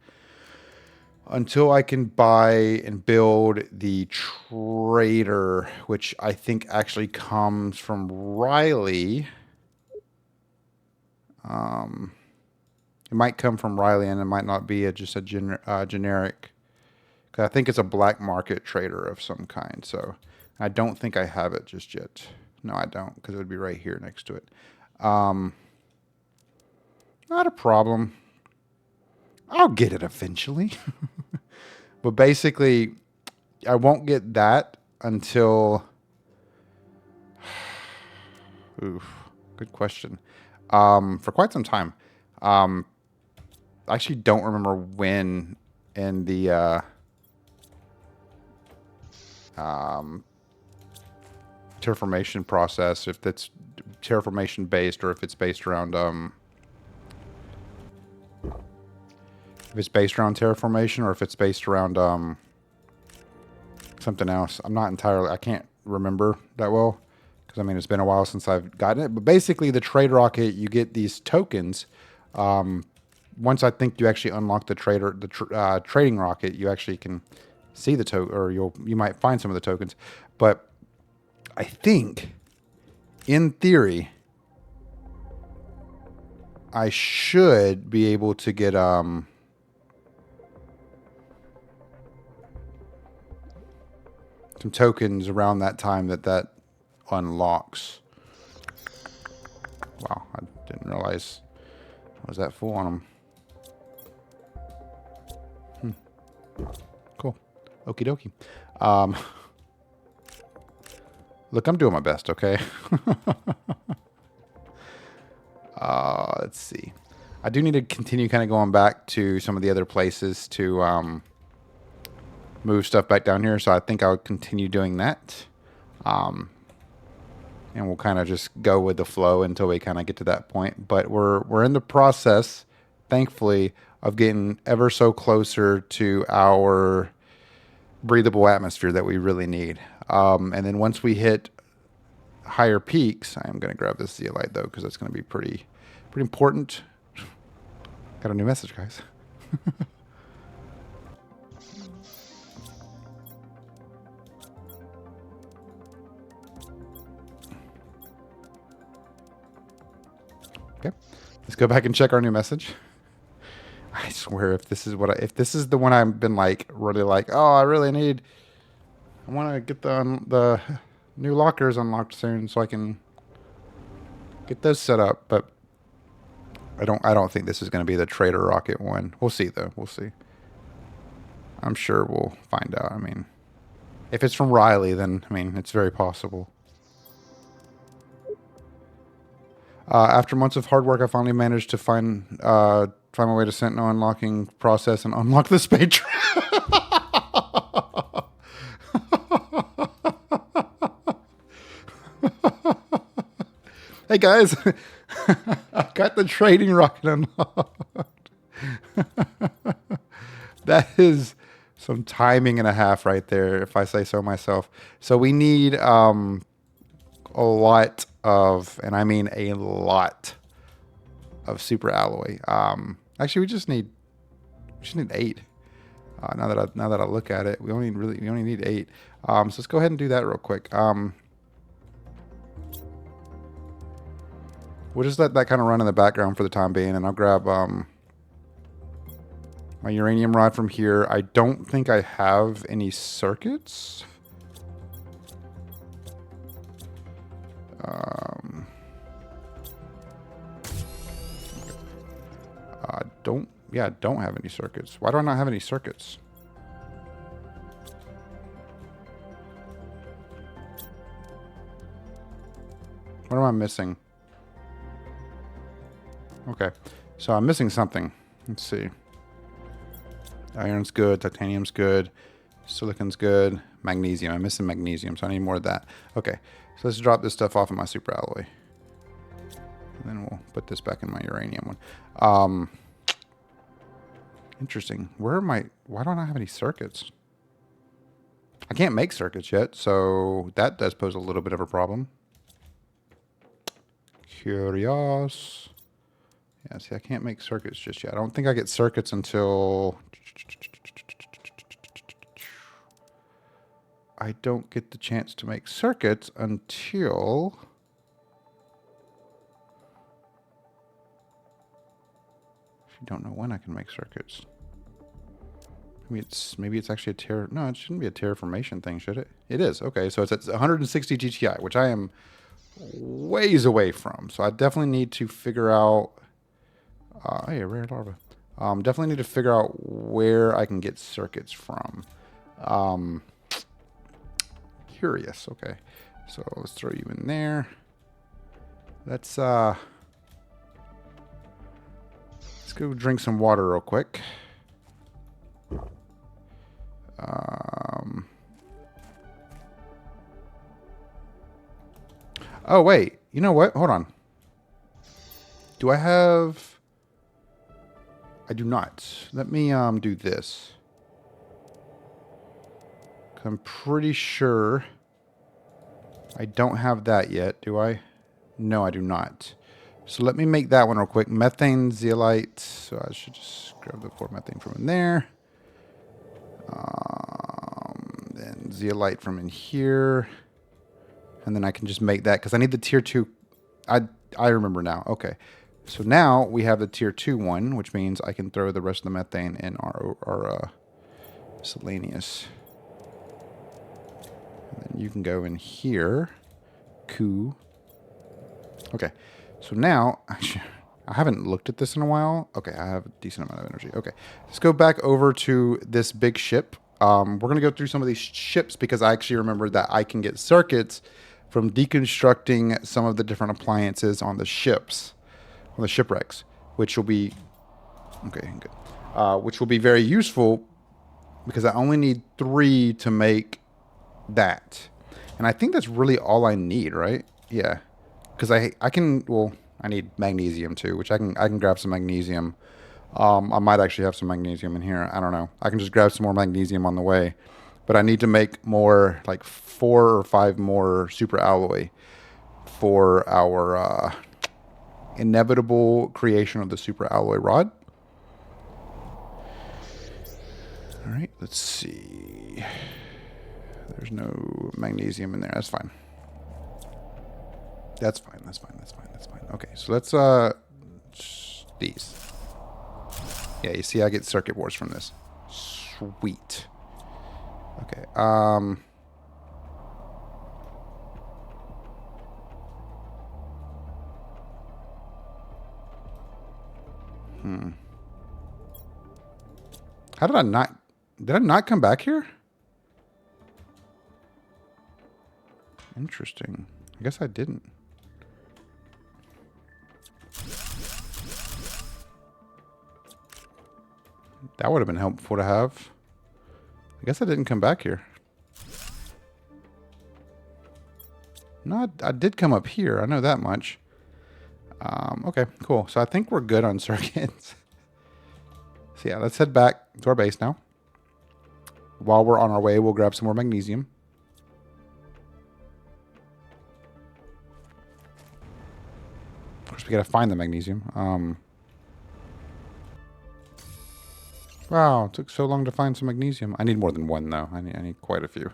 Speaker 1: until I can buy and build the trader, which I think actually comes from Riley. It might come from Riley, and it might not be just a generic. Cause I think it's a black market trader of some kind. So I don't think I have it just yet. No, I don't, because it would be right here next to it. Not a problem. I'll get it eventually. But basically, I won't get that until... Oof, good question. For quite some time. I actually don't remember when in the terraformation process, if that's terraformation based or if it's based around if it's based around terraformation or if it's based around something else. I'm not entirely, I can't remember that well because I mean it's been a while since I've gotten it. But basically, the trade rocket, you get these tokens. Once I think you actually unlock the trading rocket, you actually can see the token, or you might find some of the tokens. But I think, in theory, I should be able to get some tokens around that time that unlocks. Wow, I didn't realize I was that full on them. Cool. Okie dokie. Look, I'm doing my best, okay? Let's see. I do need to continue kind of going back to some of the other places to move stuff back down here, so I think I'll continue doing that. And we'll kind of just go with the flow until we kind of get to that point. But we're in the process, thankfully, of getting ever so closer to our breathable atmosphere that we really need. And then once we hit higher peaks, I'm going to grab this zeolite though, because that's going to be pretty important. Got a new message, guys. Okay, let's go back and check our new message. I swear, if this is the one I've been like really like, oh, I want to get the new lockers unlocked soon so I can get those set up. But I don't think this is going to be the trader rocket one. We'll see though. We'll see. I'm sure we'll find out. I mean, if it's from Riley, then I mean it's very possible. After months of hard work, I finally managed to find my way to Sentinel unlocking process and unlock the spade trap. Hey guys, I got the trading rocket unlocked. That is some timing and a half right there, if I say so myself. So we need a lot of, and I mean a lot of super alloy. Actually, we just need 8. Now that I look at it, we only need 8. So let's go ahead and do that real quick. We'll just let that kind of run in the background for the time being, and I'll grab my uranium rod from here. I don't think I have any circuits. I don't have any circuits. Why do I not have any circuits? What am I missing? Okay, so I'm missing something. Let's see. Iron's good, titanium's good, silicon's good, magnesium. I'm missing magnesium, so I need more of that. Okay, so let's drop this stuff off in my super alloy. And then we'll put this back in my uranium one. Interesting. Why don't I have any circuits? I can't make circuits yet, so that does pose a little bit of a problem. Curious. Yeah, see, I can't make circuits just yet. I don't think I get circuits until... I don't get the chance to make circuits until... I don't know when I can make circuits. Maybe it's actually a tear. No, it shouldn't be a terraformation thing, should it? It is. Okay, so it's at 160 GTI, which I am ways away from. So I definitely need to figure out. Hey, a rare larva. Definitely need to figure out where I can get circuits from. Curious. Okay, so let's throw you in there. Let's go drink some water real quick. Oh, wait. You know what? Hold on. Do I have... I do not. Let me do this. I'm pretty sure I don't have that yet, do I? No, I do not. So let me make that one real quick. Methane zeolite. So I should just grab the 4 methane from in there. Then zeolite from in here. And then I can just make that because I need the tier 2. I remember now. Okay. So now we have the tier 2 one, which means I can throw the rest of the methane in our Selenius. And then you can go in here. Cool. Okay. So now, actually, I haven't looked at this in a while. Okay, I have a decent amount of energy. Okay, let's go back over to this big ship. We're going to go through some of these ships because I actually remember that I can get circuits from deconstructing some of the different appliances on the ships, on the shipwrecks, which will be, okay, good. Which will be very useful because I only need 3 to make that. And I think that's really all I need, right? Yeah. Because I can, well, I need magnesium too, which I can grab some magnesium. I might actually have some magnesium in here. I don't know. I can just grab some more magnesium on the way. But I need to make more, like 4 or 5 more super alloy for our inevitable creation of the super alloy rod. All right, let's see. There's no magnesium in there. That's fine. That's fine. That's fine. That's fine. That's fine. Okay, so let's these. Yeah, you see, I get circuit boards from this. Sweet. Okay. How did I not? Did I not come back here? Interesting. I guess I didn't. That would have been helpful to have. I guess I didn't come back here. No, I did come up here. I know that much. Okay, cool. So I think we're good on circuits. So yeah, let's head back to our base now. While we're on our way, we'll grab some more magnesium. Of course, we gotta find the magnesium. Wow, it took so long to find some magnesium. I need more than one, though. I need quite a few.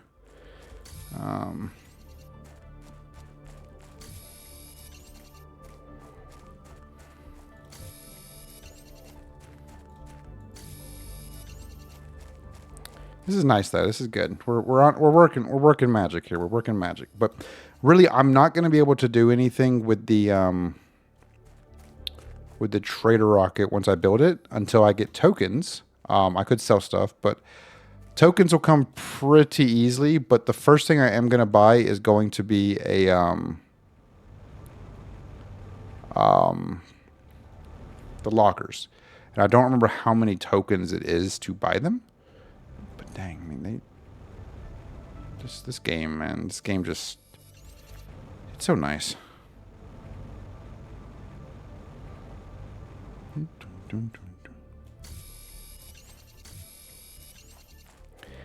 Speaker 1: This is nice though. This is good. We're working magic here. We're working magic. But really, I'm not going to be able to do anything with the trader rocket once I build it until I get tokens. I could sell stuff, but tokens will come pretty easily. But the first thing I am going to buy is going to be a the lockers, and I don't remember how many tokens it is to buy them. Dang, I mean, this game, man. This game just, it's so nice.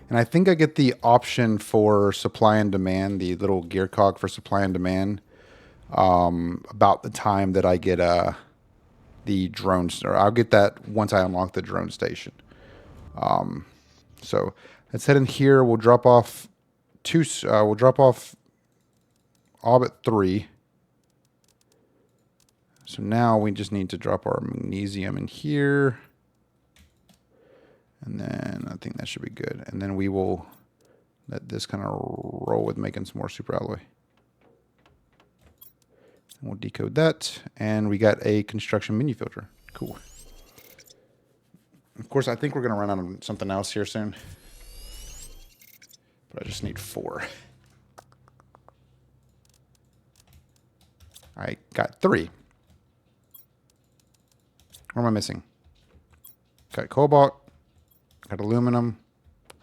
Speaker 1: And I think I get the option for supply and demand, the little gear cog for supply and demand, about the time that I get the drones, or I'll get that once I unlock the drone station. So let's head in here. We'll drop off we'll drop off Orbit 3. So now we just need to drop our magnesium in here. And then I think that should be good. And then we will let this kind of roll with making some more super alloy. And we'll decode that. And we got a construction mini filter. Cool. Of course, I think we're going to run out of something else here soon. But I just need 4. I got 3. What am I missing? Got cobalt. Got aluminum.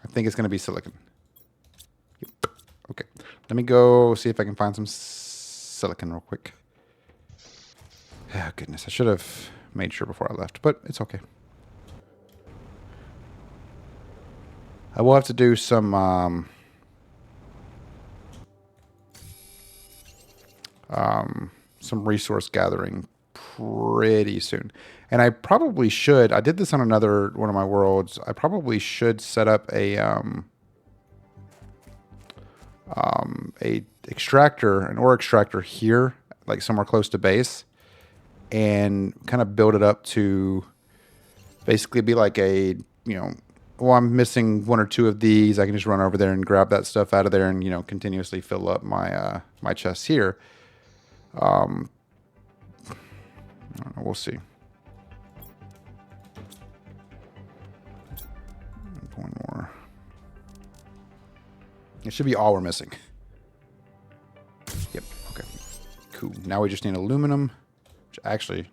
Speaker 1: I think it's going to be silicon. Yep. Okay. Let me go see if I can find some silicon real quick. Oh, goodness. I should have made sure before I left, but it's okay. I will have to do some resource gathering pretty soon. And I probably should, I did this on another one of my worlds. I probably should set up a extractor, an ore extractor here, like somewhere close to base, and kind of build it up to basically be like a, you know, well, I'm missing 1 or 2 of these. I can just run over there and grab that stuff out of there and, you know, continuously fill up my my chests here. I don't know, we'll see. One more. It should be all we're missing. Yep. Okay. Cool. Now we just need aluminum, which actually.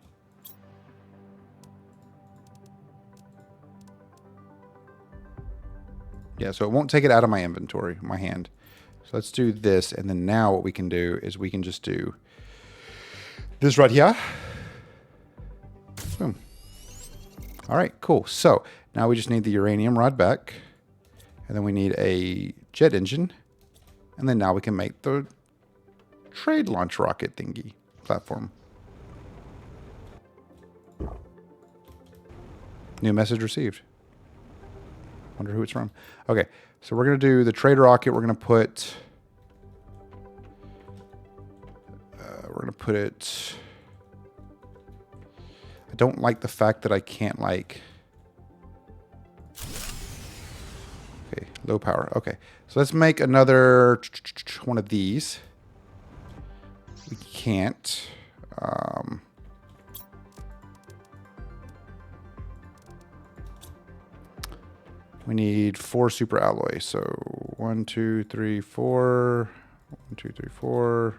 Speaker 1: Yeah, so it won't take it out of my inventory, my hand. So let's do this, and then now what we can do is we can just do this right here. Boom. All right, cool. So now we just need the uranium rod back, and then we need a jet engine, and then now we can make the trade launch rocket thingy platform. New message received. Wonder who it's from. Okay, so we're going to do the trade rocket. We're going to put it. I don't like the fact that I can't, like. Okay, low power. Okay, so let's make another one of these. We can't. We need 4 super alloy. So 1, 2, 3, 4. 1, 2, 3, 4.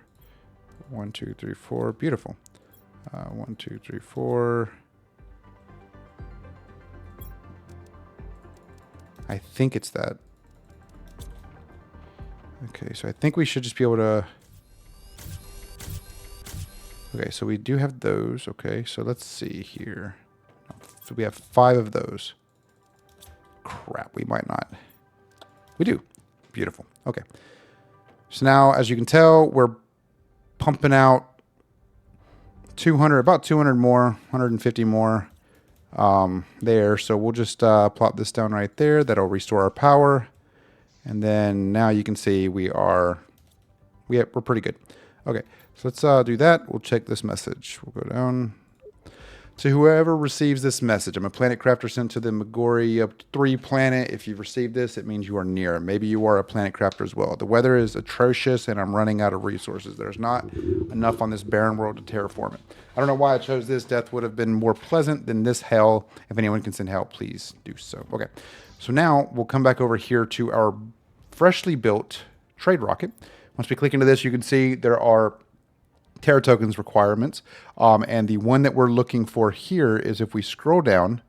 Speaker 1: 1, 2, 3, 4. Beautiful. 1, 2, 3, 4. I think it's that. Okay, so I think we should just be able to... Okay, so we do have those. Okay, so let's see here. So we have 5 of those. Crap, we might not. We do. Beautiful. Okay. So now, as you can tell, we're pumping out 200, about 200 more, 150 more there. So we'll just plop this down right there. That'll restore our power. And then now you can see we're pretty good. Okay, so let's do that. We'll check this message. We'll go down to whoever receives this message. I'm a planet crafter sent to the Magori 3 planet. If you've received this, it means you are near. Maybe you are a planet crafter as well. The weather is atrocious and I'm running out of resources. There's not enough on this barren world to terraform it. I don't know why I chose this. Death would have been more pleasant than this hell. If anyone can send help, please do so. Okay, so now we'll come back over here to our freshly built trade rocket. Once we click into this, you can see there are Terra tokens requirements. And the one that we're looking for here is if we scroll down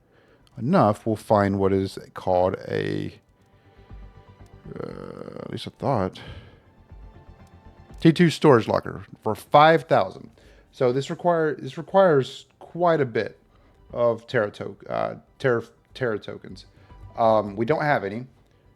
Speaker 1: enough, we'll find what is called a, at least I thought, T2 storage locker for 5,000. So this requires quite a bit of Terra tokens. We don't have any.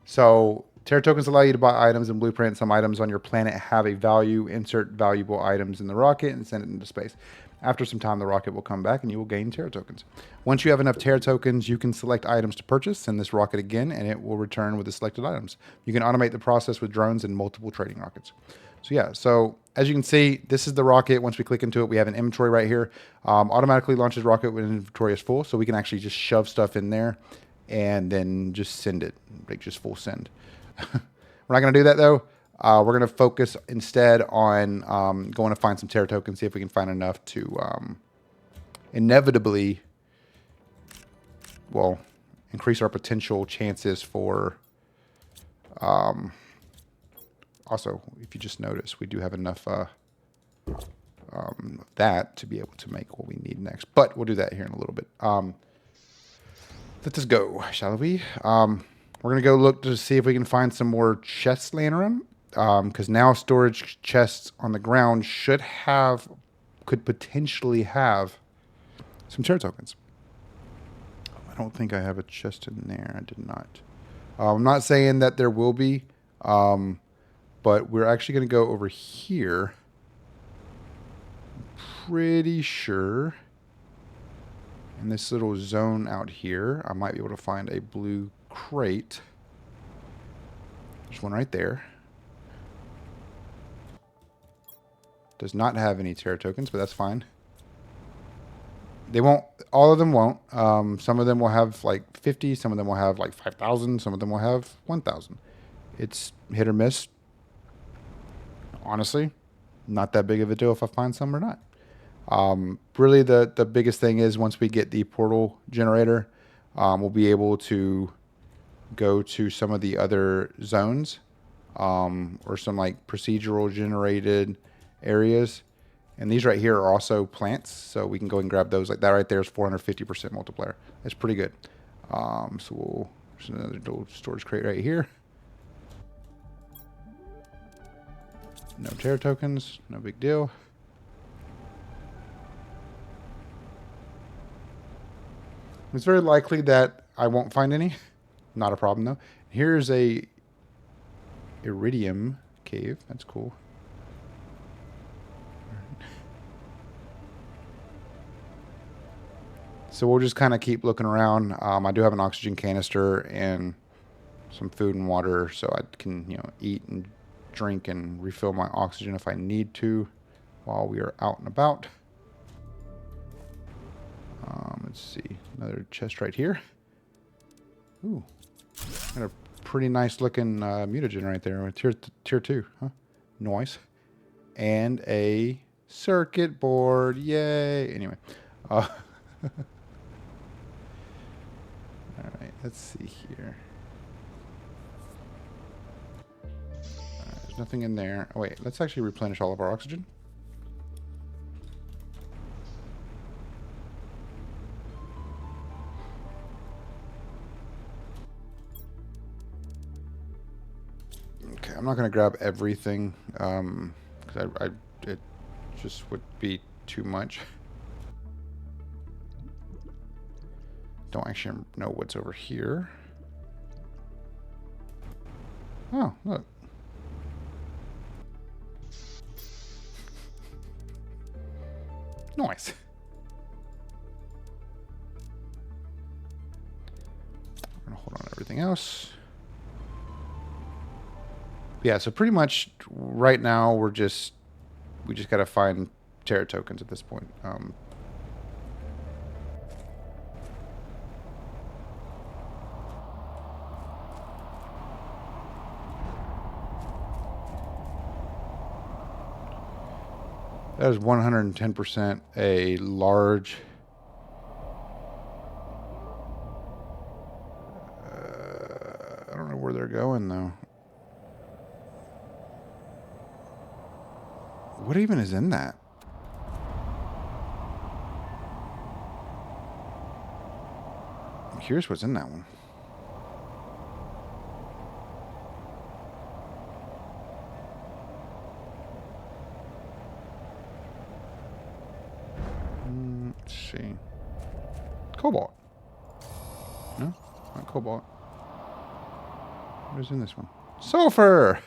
Speaker 1: So Terra tokens allow you to buy items and blueprints. Some items on your planet have a value. Insert valuable items in the rocket and send it into space. After some time, the rocket will come back and you will gain Terra tokens. Once you have enough Terra tokens, you can select items to purchase, send this rocket again, and it will return with the selected items. You can automate the process with drones and multiple trading rockets. So yeah, so as you can see, this is the rocket. Once we click into it, we have an inventory right here. Automatically launches rocket when inventory is full, so we can actually just shove stuff in there and then just send it, like just full send. We're not going to do that though. We're going to focus instead on going to find some Terra tokens, see if we can find enough to inevitably, well, increase our potential chances for. Also, if you just notice, we do have enough that to be able to make what we need next. But we'll do that here in a little bit. Let us go, shall we? We're going to go look to see if we can find some more chests laying around. Because now storage chests on the ground could potentially have some Terra tokens. I don't think I have a chest in there. I did not. I'm not saying that there will be. But we're actually going to go over here. Pretty sure. In this little zone out here, I might be able to find a blue crate. There's one right there. Does not have any Terra tokens, but that's fine. They won't, all of them won't. Some of them will have like 50, some of them will have like 5,000, some of them will have 1,000. It's hit or miss. Honestly, not that big of a deal if I find some or not. Really, the biggest thing is once we get the portal generator, we'll be able to go to some of the other zones or some like procedural generated areas. And these right here are also plants, so we can go and grab those. Like that right there is 450% multiplier. That's pretty good. There's another little storage crate right here. No Terra tokens, no big deal. It's very likely that I won't find any. Not a problem though. Here's a iridium cave. That's cool. So we'll just kind of keep looking around. I do have an oxygen canister and some food and water, so I can, eat and drink and refill my oxygen if I need to while we are out and about. Let's see, another chest right here. Ooh, got a pretty nice looking mutagen right there. Tier 2, huh? Nice. And a circuit board, yay! Anyway, all right, let's see here. There's nothing in there. Oh, wait, let's actually replenish all of our oxygen. I'm not going to grab everything because it just would be too much. Don't actually know what's over here. Oh, look. Nice. I'm going to hold on to everything else. Yeah, so pretty much right now we just got to find Terra tokens at this point. That is 110% a large... I don't know where they're going, though. What even is in that? I'm curious what's in that one. Let's see. Cobalt. No, not cobalt. What is in this one? Sulfur!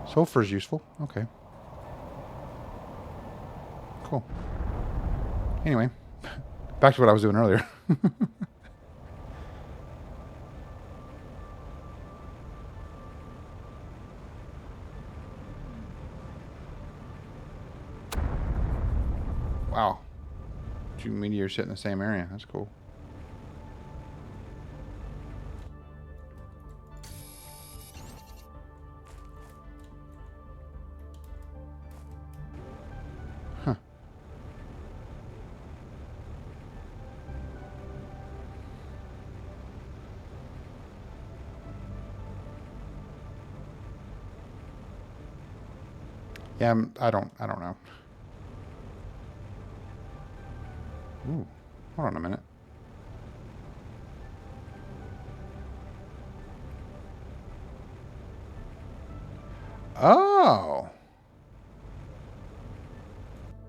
Speaker 1: Sulfur is useful. Okay. Cool. Anyway, back to what I was doing earlier. Wow. 2 meteors hit in the same area. That's cool. Huh. Yeah, I don't know. Ooh, hold on a minute. Oh.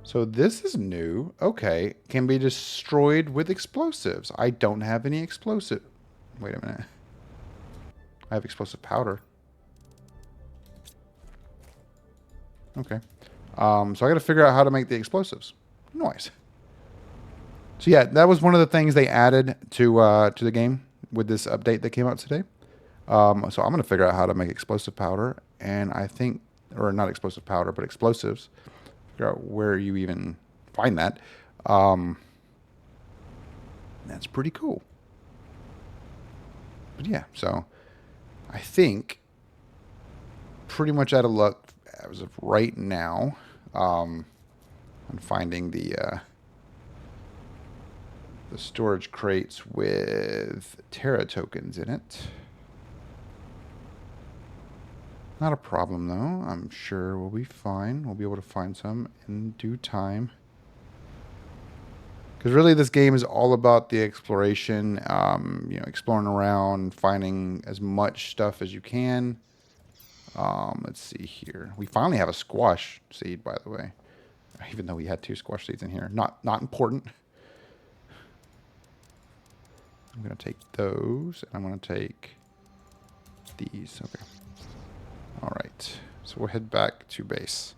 Speaker 1: So this is new. Okay. Can be destroyed with explosives. I don't have any explosive. Wait a minute. I have explosive powder. Okay. So I got to figure out how to make the explosives. Nice. So yeah, that was one of the things they added to the game with this update that came out today. So I'm going to figure out how to make explosive powder, and I think, or not explosive powder, but explosives. Figure out where you even find that. That's pretty cool. But yeah, so I think pretty much out of luck as of right now. I'm finding the storage crates with Terra tokens in it. Not a problem, though. I'm sure we'll be fine. We'll be able to find some in due time. Because really, this game is all about the exploration, you know, exploring around, finding as much stuff as you can. Let's see here. We finally have a squash seed, by the way. Even though we had 2 squash seeds in here. Not important. I'm going to take those, and I'm going to take these. Okay. All right. So we'll head back to base.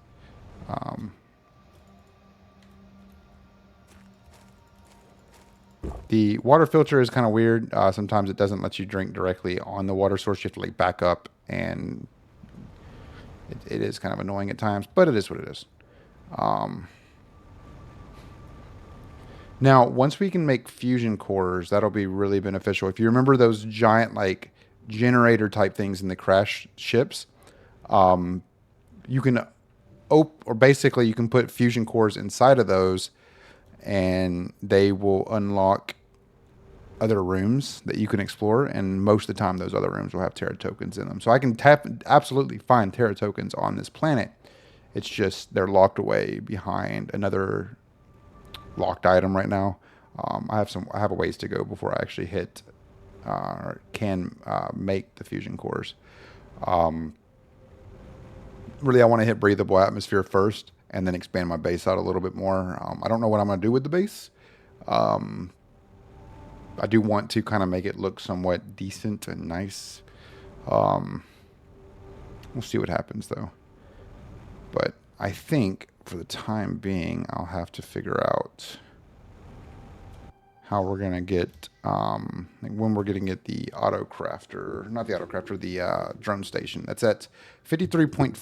Speaker 1: The water filter is kind of weird. Sometimes it doesn't let you drink directly on the water source. You have to like back up, and it is kind of annoying at times, but it is what it is. Now, once we can make fusion cores, that'll be really beneficial. If you remember those giant like generator type things in the crash ships, you can basically you can put fusion cores inside of those, and they will unlock other rooms that you can explore. And most of the time, those other rooms will have Terra tokens in them. So I can absolutely find Terra tokens on this planet. It's just they're locked away behind another locked item right now. I have a ways to go before I actually hit or can make the fusion cores. Really, I want to hit breathable atmosphere first and then expand my base out a little bit more. I don't know what I'm going to do with the base. I do want to kind of make it look somewhat decent and nice. We'll see what happens, though. But I think for the time being, I'll have to figure out how we're going to get, like when we're going to get the auto crafter, not the auto crafter, the drone station. That's at 53.5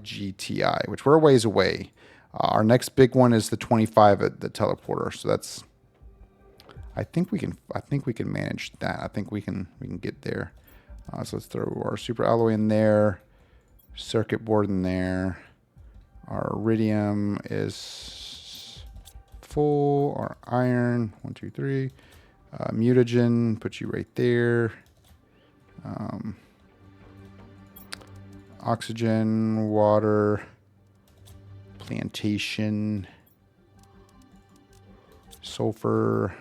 Speaker 1: GTI, which we're a ways away. Our next big one is the 25 at the teleporter. So that's, I think we can manage that. I think we can get there. So let's throw our super alloy in there, circuit board in there. Our iridium is full. Our iron, 1, 2, 3. Mutagen, put you right there. Oxygen, water, plantation, sulfur.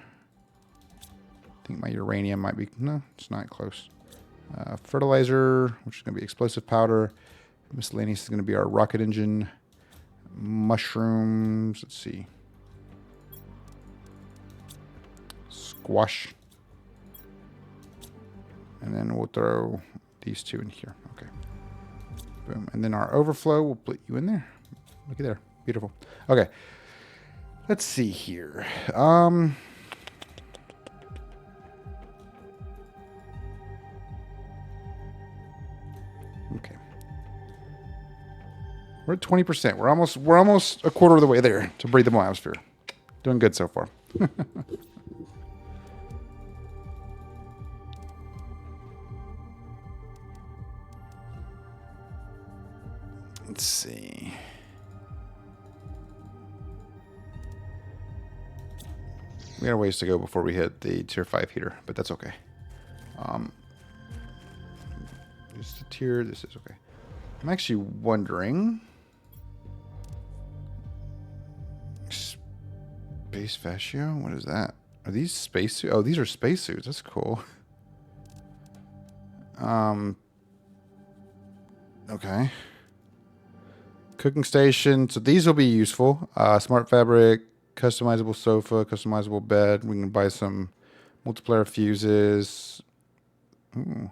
Speaker 1: I think my uranium might be, no, it's not close. Fertilizer, which is going to be explosive powder. Miscellaneous is going to be our rocket engine. Mushrooms, let's see. Squash. And then we'll throw these two in here. Okay. Boom. And then our overflow, we'll put you in there. Look at there. Beautiful. Okay. Let's see here. Okay. We're at 20%. We're almost a quarter of the way there to breathable atmosphere. Doing good so far. Let's see. We got a ways to go before we hit the tier 5 heater, but that's okay. This is the tier. This is okay. I'm actually wondering. Space fascio? What is that? Are these spacesuits? Oh, these are spacesuits. That's cool. Okay. Cooking station. So these will be useful. Smart fabric, customizable sofa, customizable bed. We can buy some multiplayer fuses. Ooh.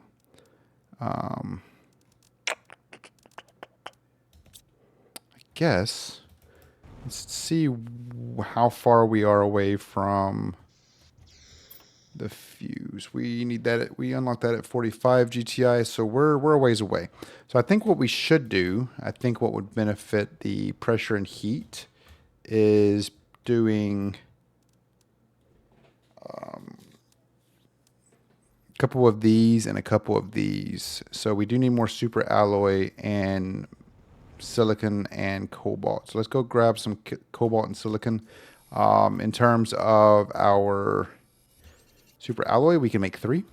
Speaker 1: I guess. Let's see how far we are away from the fuse. We need that. We unlocked that at 45 GTI, so we're a ways away. So I think what we should do, I think what would benefit the pressure and heat, is doing a couple of these and a couple of these. So we do need more super alloy and silicon and cobalt. So let's go grab some cobalt and silicon. In terms of our super alloy, we can make 3.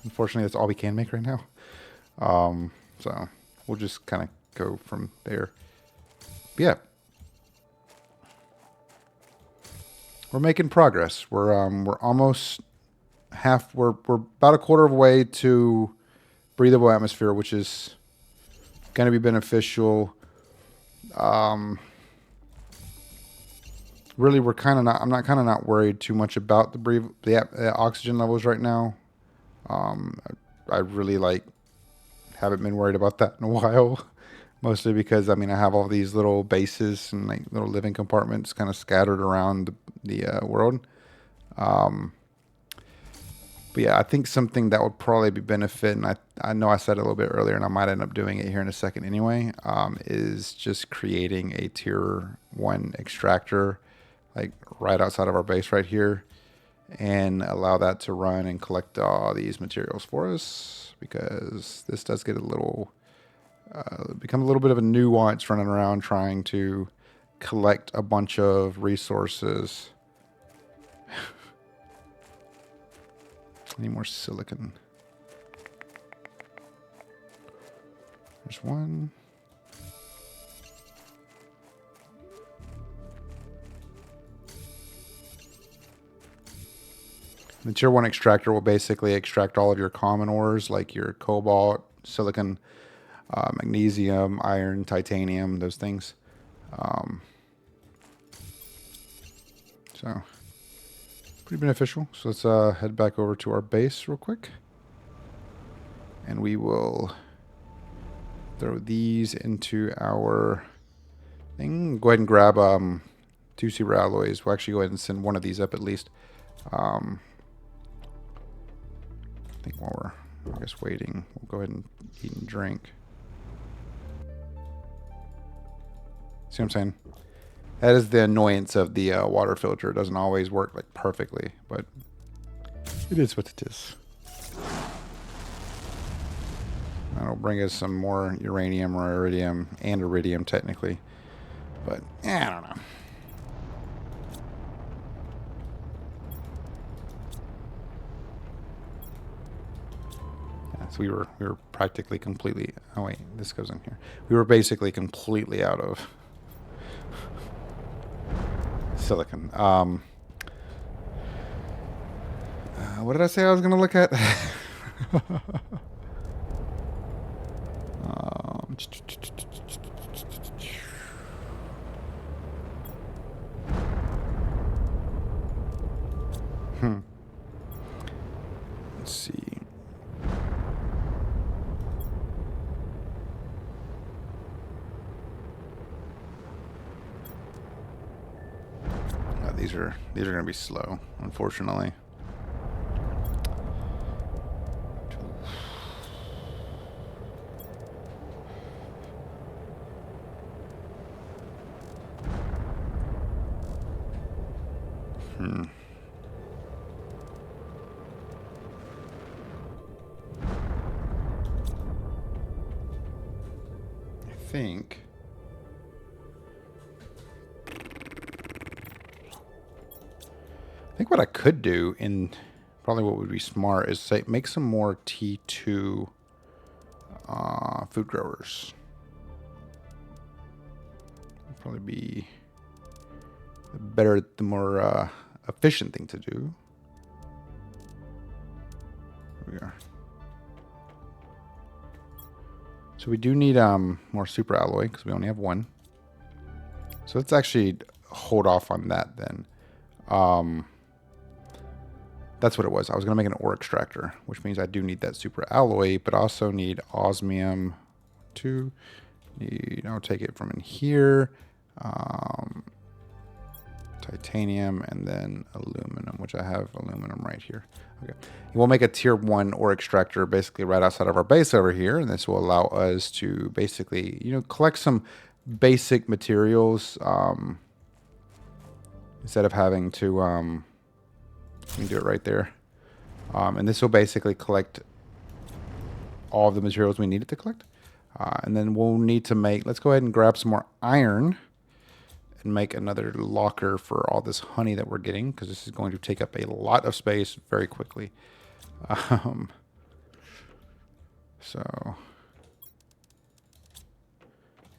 Speaker 1: Unfortunately, that's all we can make right now. So we'll just kind of go from there. But yeah. We're making progress. We're almost we're about a quarter of the way to breathable atmosphere, which is going to be beneficial. Really, I'm not worried too much about the oxygen levels right now. I really haven't been worried about that in a while, mostly because I have all these little bases and little living compartments kind of scattered around the world. But yeah, I think something that would probably be benefit, and I know I said it a little bit earlier, and I might end up doing it here in a second anyway, is just creating a tier 1 extractor, right outside of our base right here, and allow that to run and collect all these materials for us, because this does get become a little bit of a nuance running around trying to collect a bunch of resources. I need more silicon. There's one. The tier 1 extractor will basically extract all of your common ores, like your cobalt, silicon. magnesium, iron, titanium, those things. So pretty beneficial. So let's head back over to our base real quick. And we will throw these into our thing. Go ahead and grab 2 super alloys. We'll actually go ahead and send one of these up at least. I think while we're, I guess, waiting, we'll go ahead and eat and drink. See what I'm saying? That is the annoyance of the water filter. It doesn't always work like perfectly, but it is what it is. That'll bring us some more uranium or iridium, and iridium technically. But I don't know. Yeah, so we were practically completely. Oh wait, this goes in here. We were basically completely out of silicon. What did I say I was gonna look at? Let's see. These are going to be slow, unfortunately. I think what I could do, in probably what would be smart, is say make some more T2 food growers. It'd probably be the better, the more efficient thing to do. Here we are. So we do need more super alloy because we only have 1. So let's actually hold off on that then. That's what it was. I was going to make an ore extractor, which means I do need that super alloy, but I also need osmium 2. I'll take it from in here. Titanium, and then aluminum, which I have aluminum right here. Okay. We'll make a tier 1 ore extractor basically right outside of our base over here, and this will allow us to basically, collect some basic materials instead of having to you can do it right there. And this will basically collect all of the materials we needed to collect. And then we'll need to make, let's go ahead and grab some more iron and make another locker for all this honey that we're getting, because this is going to take up a lot of space very quickly. So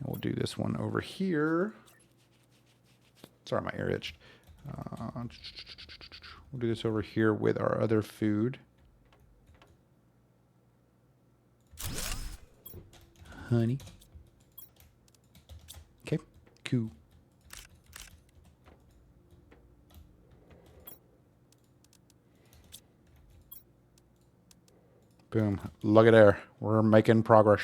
Speaker 1: we'll do this one over here. Sorry, my ear itched. We'll do this over here with our other food. Honey. Okay, cool. Boom. Look at there. We're making progress.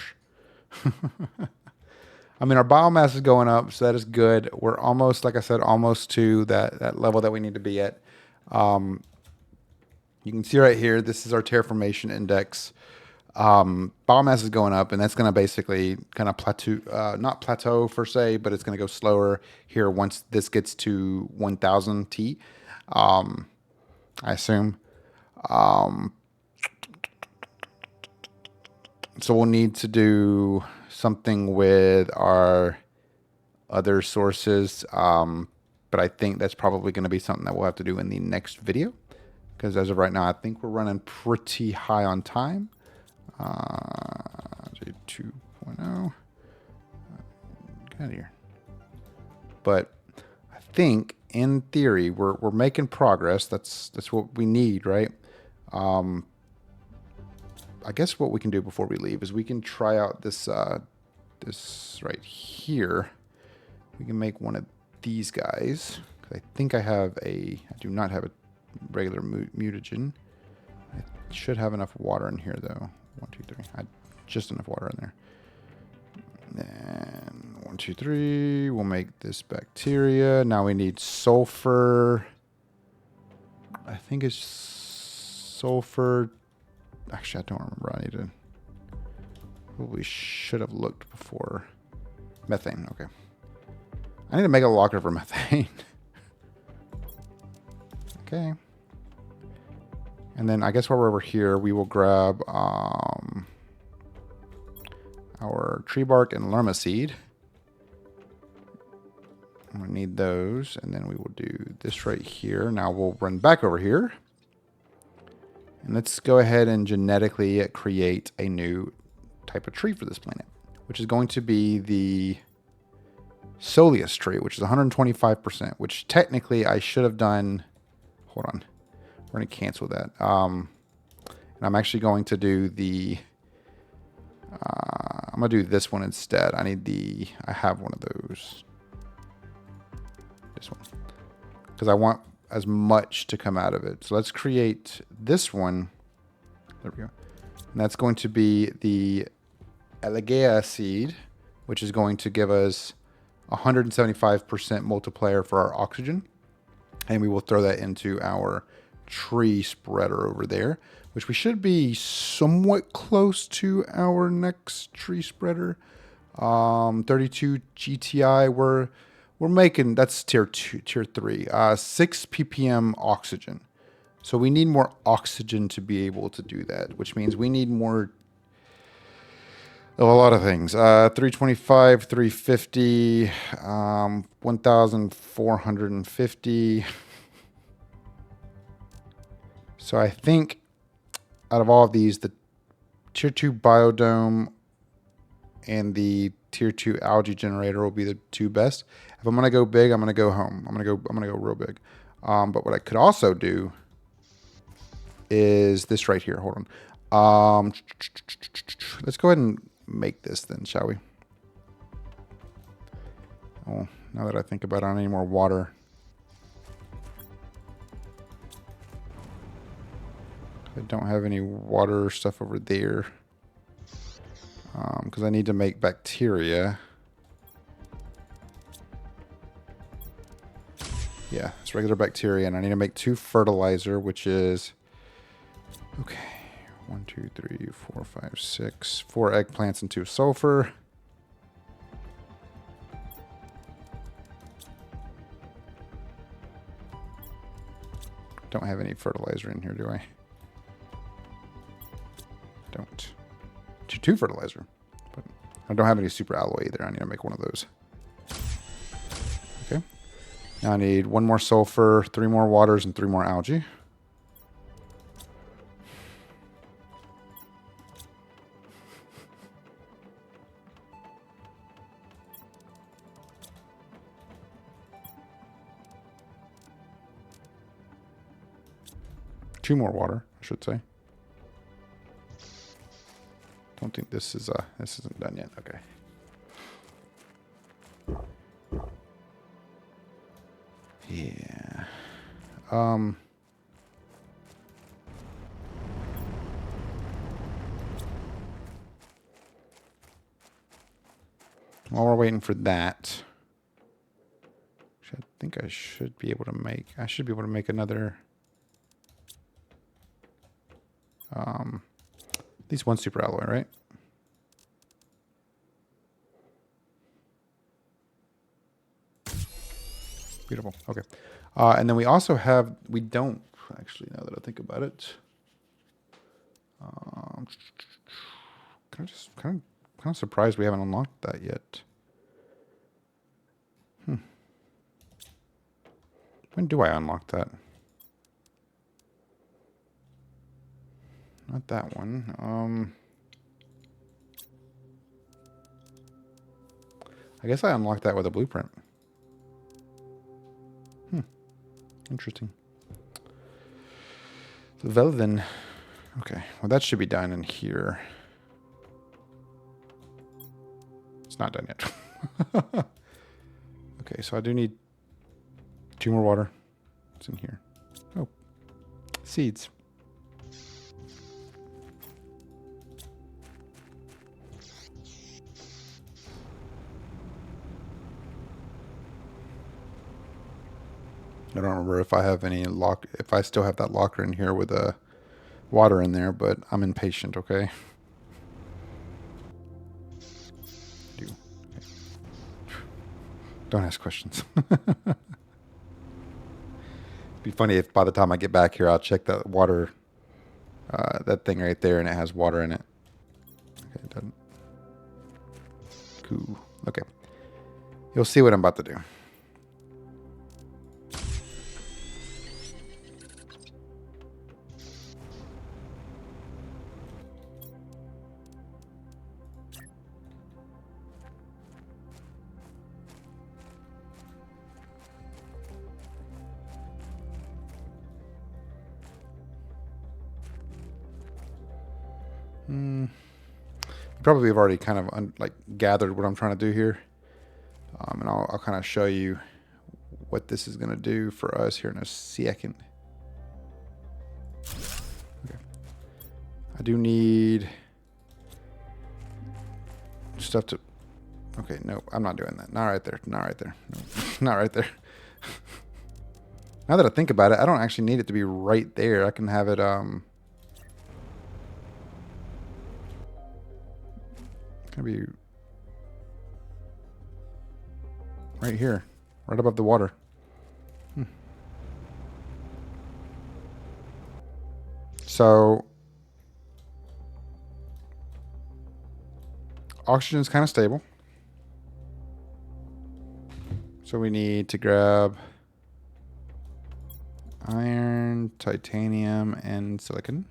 Speaker 1: I mean, our biomass is going up, so that is good. We're almost, like I said, almost to that level that we need to be at. You can see right here, this is our terraformation index. Biomass is going up, and that's going to basically kind of plateau, not plateau per se, but it's going to go slower here once this gets to 1000 T, I assume. So we'll need to do something with our other sources, but I think that's probably going to be something that we'll have to do in the next video, because as of right now, I think we're running pretty high on time. 2.0. Get out of here. But I think, in theory, we're making progress. That's what we need, right? But I guess what we can do before we leave is we can try out this this right here. We can make one of these guys. I think I do not have a regular mutagen. I should have enough water in here though. 1, 2, 3. Just enough water in there. And 1, 2, 3. We'll make this bacteria. Now we need sulfur. I think it's sulfur. Actually, I don't remember. I need to. We should have looked before. Methane. Okay. I need to make a locker for methane. Okay. And then I guess while we're over here, we will grab our tree bark and lerma seed. We need those. And then we will do this right here. Now we'll run back over here. And let's go ahead and genetically create a new type of tree for this planet, which is going to be the Soleus tree, which is 125%, which technically I should have done. Hold on. We're going to cancel that. And I'm actually going to do the, I'm going to do this one instead. I have one of those. This one. Because I want as much to come out of it. So let's create this one. There we go. And that's going to be the Elegea seed, which is going to give us 175% multiplier for our oxygen. And we will throw that into our tree spreader over there, which we should be somewhat close to our next tree spreader. 32 GTI. We're making, that's tier 2, tier 3, 6 ppm oxygen. So we need more oxygen to be able to do that, which means we need more of a lot of things. 325, 350, 1,450. So I think out of all of these, the tier 2 biodome and the tier 2 algae generator will be the two best. If I'm gonna go big, I'm gonna go home. I'm gonna go real big. But what I could also do is this right here. Hold on. Let's go ahead and make this then, shall we? Oh, now that I think about it, I don't need more water. I don't have any water stuff over there. Because I need to make bacteria. Yeah, it's regular bacteria, and I need to make 2 fertilizer, which is okay. 1, 2, 3, 4, 5, 6. 4 eggplants and 2 sulfur. Don't have any fertilizer in here, do I? Don't. 2 fertilizer. But I don't have any super alloy either. I need to make one of those. Okay. Now I need 1 more sulfur, 3 more waters, and 3 more algae. Two more water, I should say. Don't think this isn't done yet. Okay. Yeah. While we're waiting for that, I think I should be able to make. I should be able to make another. At least 1 super alloy, right? Beautiful. Okay. And then we also have, we don't actually, now that I think about it. Kind of surprised we haven't unlocked that yet. When do I unlock that? Not that one. I guess I unlocked that with a blueprint. Interesting. Well then, Okay, well that should be done in here. It's not done yet. Okay, so I do need 2 more water. It's in here. Oh, seeds. I don't remember if I have any if I still have that locker in here with water in there, but I'm impatient, okay? Do. Okay. Don't ask questions. It'd be funny if by the time I get back here, I'll check that water, that thing right there, and it has water in it. Okay, it doesn't. Cool. Okay. You'll see what I'm about to do. You probably have already kind of like gathered what I'm trying to do here. And I'll kind of show you what this is going to do for us here in a second. Okay. I do need stuff to... Okay, no, I'm not doing that. Not right there. Not right there. No, not right there. Now that I think about it, I don't actually need it to be right there. I can have it... Can be right here, right above the water. So oxygen is kind of stable. So we need to grab iron, titanium, and silicon.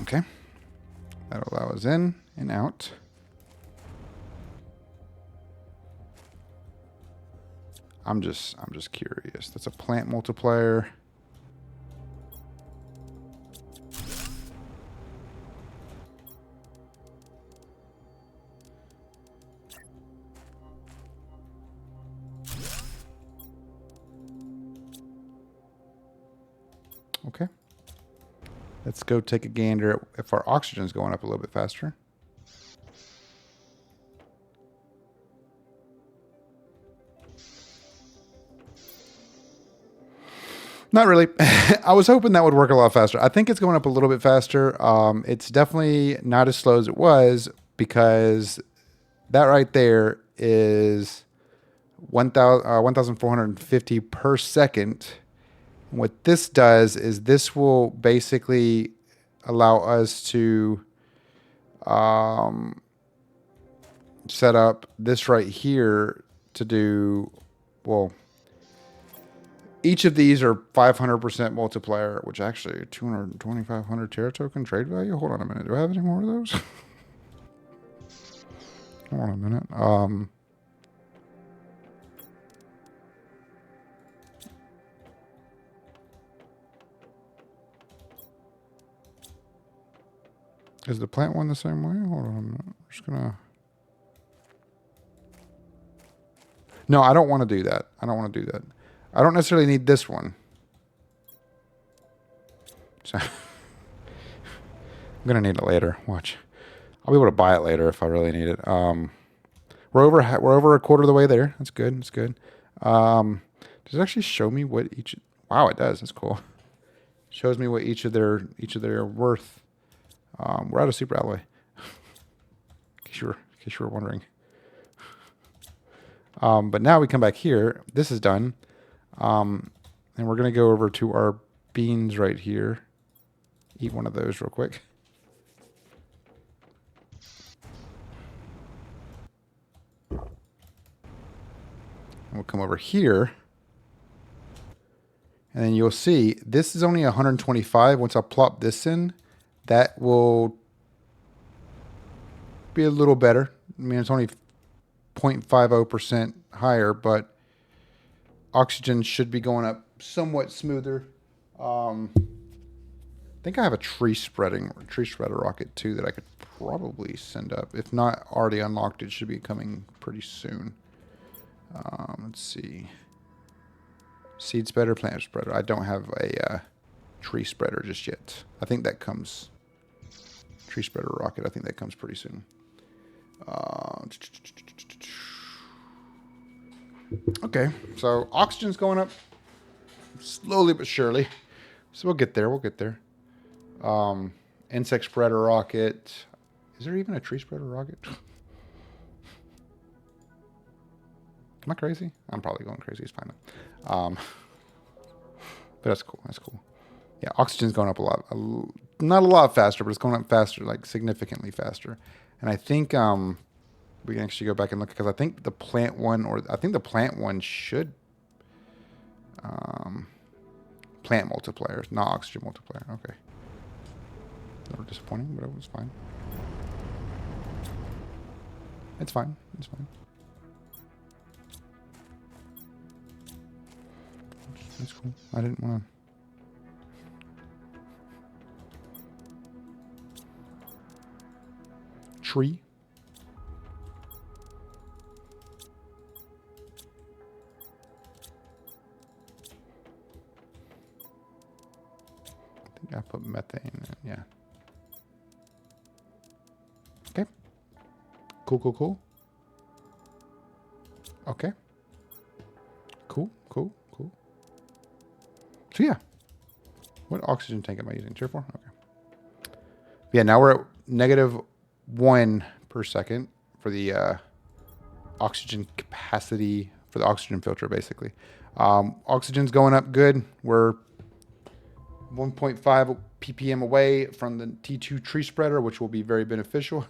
Speaker 1: Okay, that'll allow us in and out. I'm just curious. That's a plant multiplier. Okay. Let's go take a gander at if our oxygen is going up a little bit faster. Not really. I was hoping that would work a lot faster. I think it's going up a little bit faster. It's definitely not as slow as it was because that right there is 1,450 per second. What this does is this will basically allow us to set up this right here to do, well, each of these are 500% multiplier, which actually 2,500 Terra token trade value. Hold on a minute. Do I have any more of those? Hold on a minute. Is the plant one the same way? Hold on a minute. I'm just gonna... No, I don't want to do that. I don't want to do that. I don't necessarily need this one. So I'm gonna need it later. Watch. I'll be able to buy it later if I really need it. We're over a quarter of the way there. That's good. That's good. Does it actually show me what each? Wow, it does. That's cool. Shows me what each of their worth. We're out of super alloy. in case you were wondering. But now we come back here. This is done. And we're going to go over to our beans right here. Eat one of those real quick. And we'll come over here. And then you'll see this is only 125. Once I plop this in, that will be a little better. I mean, it's only 0.50% higher, but oxygen should be going up somewhat smoother. I think I have a tree spreader rocket too that I could probably send up. If not already unlocked, it should be coming pretty soon. Let's see. Seed spreader, plant spreader. I don't have a tree spreader just yet. I think that comes. Tree spreader rocket. I think that comes pretty soon. Okay, so oxygen's going up slowly but surely. So we'll get there. We'll get there. Insect spreader rocket. Is there even a tree spreader rocket? Am I crazy? I'm probably going crazy. It's fine. But that's cool. That's cool. Yeah, oxygen's going up a lot. Not a lot faster, but it's going up faster, like significantly faster. And I think we can actually go back and look because I think the plant one should plant multipliers, not oxygen multiplier. Okay. A little disappointing, but it was fine. It's fine. It's fine. That's cool. I didn't want to. Tree. I think I put methane in it. Yeah. Okay. Cool, cool, cool. Okay. Cool, cool, cool. So yeah. What oxygen tank am I using? Tier 4? Okay. Yeah, now we're at -1 per second for the oxygen capacity for the oxygen filter, basically. Oxygen's going up good. We're 1.5 ppm away from the T2 tree spreader, which will be very beneficial.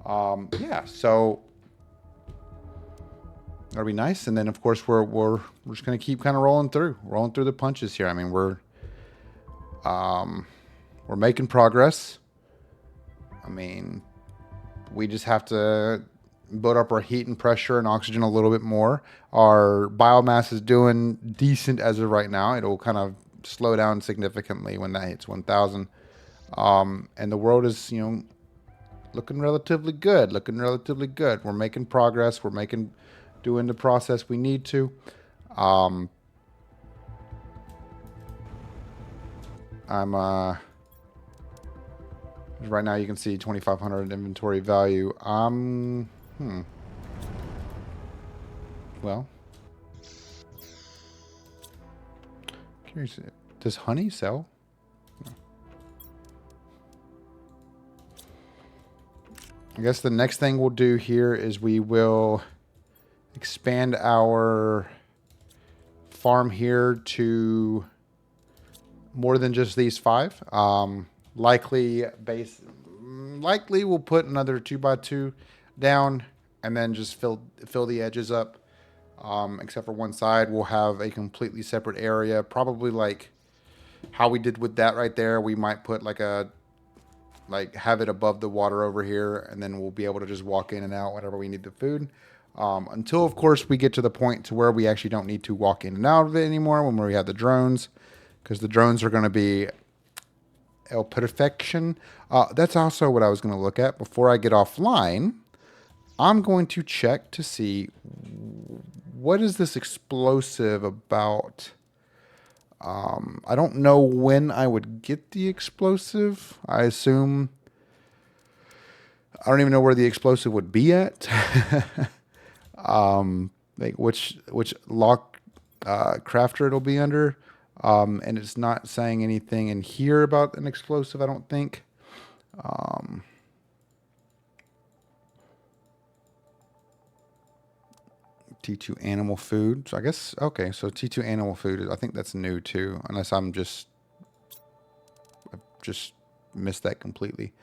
Speaker 1: Yeah, so that'll be nice. And then of course we're just gonna keep kind of rolling through the punches here. I mean, we're making progress. I mean, we just have to build up our heat and pressure and oxygen a little bit more. Our biomass is doing decent as of right now. It'll kind of slow down significantly when that hits 1,000. And the world is, you know, looking relatively good. We're making progress. We're doing the process we need to. Right now you can see 2,500 inventory value. Well, curious. Does honey sell? No. I guess the next thing we'll do here is we will expand our farm here to more than just these 5. Likely we'll put another 2x2 down and then just fill the edges up. Except for one side, we'll have a completely separate area. Probably like how we did with that right there. We might put have it above the water over here, and then we'll be able to just walk in and out whenever we need the food. Until of course we get to the point to where we actually don't need to walk in and out of it anymore when we have the drones, because the drones are going to be el perfection. That's also what I was going to look at before I get offline. I'm going to check to see what is this explosive about. I don't know when I would get the explosive. I assume I don't even know where the explosive would be at. Like which lock crafter it'll be under. And it's not saying anything in here about an explosive, I don't think. T2 animal food. So I guess, okay, so T2 animal food, I think that's new too, unless I've just missed that completely.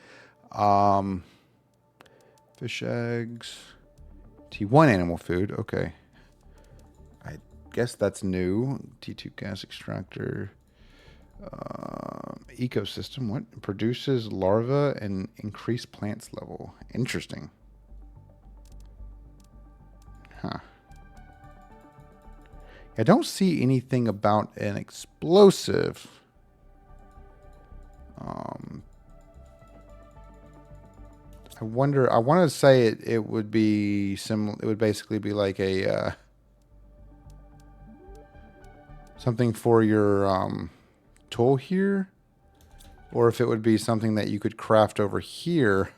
Speaker 1: Fish eggs. T1 animal food, okay. I guess that's new. T2 gas extractor. Ecosystem, what? Produces larvae and increase plants level. Interesting. Huh. I don't see anything about an explosive. I wonder, I want to say it would be similar. It would basically be like a, something for your, tool here. Or if it would be something that you could craft over here.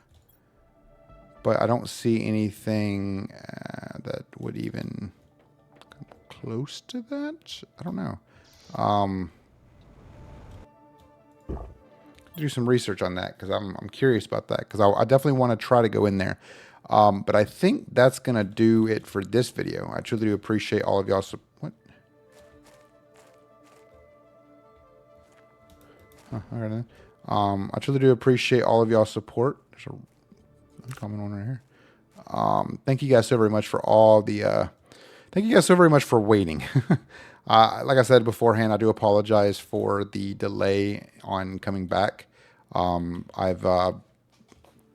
Speaker 1: But I don't see anything that would even come close to that. I don't know. Do some research on that because I'm curious about that because I definitely want to try to go in there. But I think that's going to do it for this video. I truly do appreciate all of y'all. What? Huh, all right, then. I truly do appreciate all of y'all's support. There's a uncommon one right here. Thank you guys so very much for all the, thank you guys so very much for waiting. Like I said beforehand, I do apologize for the delay on coming back. I've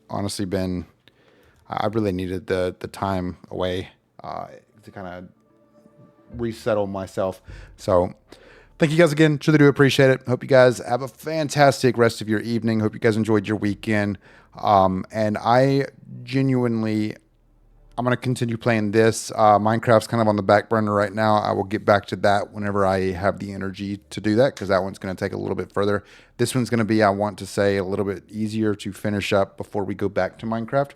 Speaker 1: honestly been, I really needed the time away to kind of resettle myself. So thank you guys again. Truly do appreciate it. Hope you guys have a fantastic rest of your evening. Hope you guys enjoyed your weekend. And I genuinely, I'm going to continue playing this. Minecraft's kind of on the back burner right now. I will get back to that whenever I have the energy to do that because that one's going to take a little bit further. This one's going to be, I want to say, a little bit easier to finish up before we go back to Minecraft.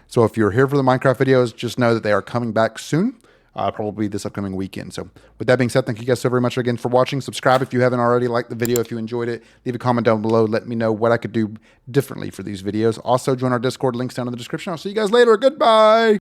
Speaker 1: So if you're here for the Minecraft videos, just know that they are coming back soon. Probably this upcoming weekend. So with that being said, thank you guys so very much again for watching. Subscribe if you haven't already. Like the video if you enjoyed it. Leave a comment down below. Let me know what I could do differently for these videos. Also, join our Discord. Links down in the description. I'll see you guys later. Goodbye.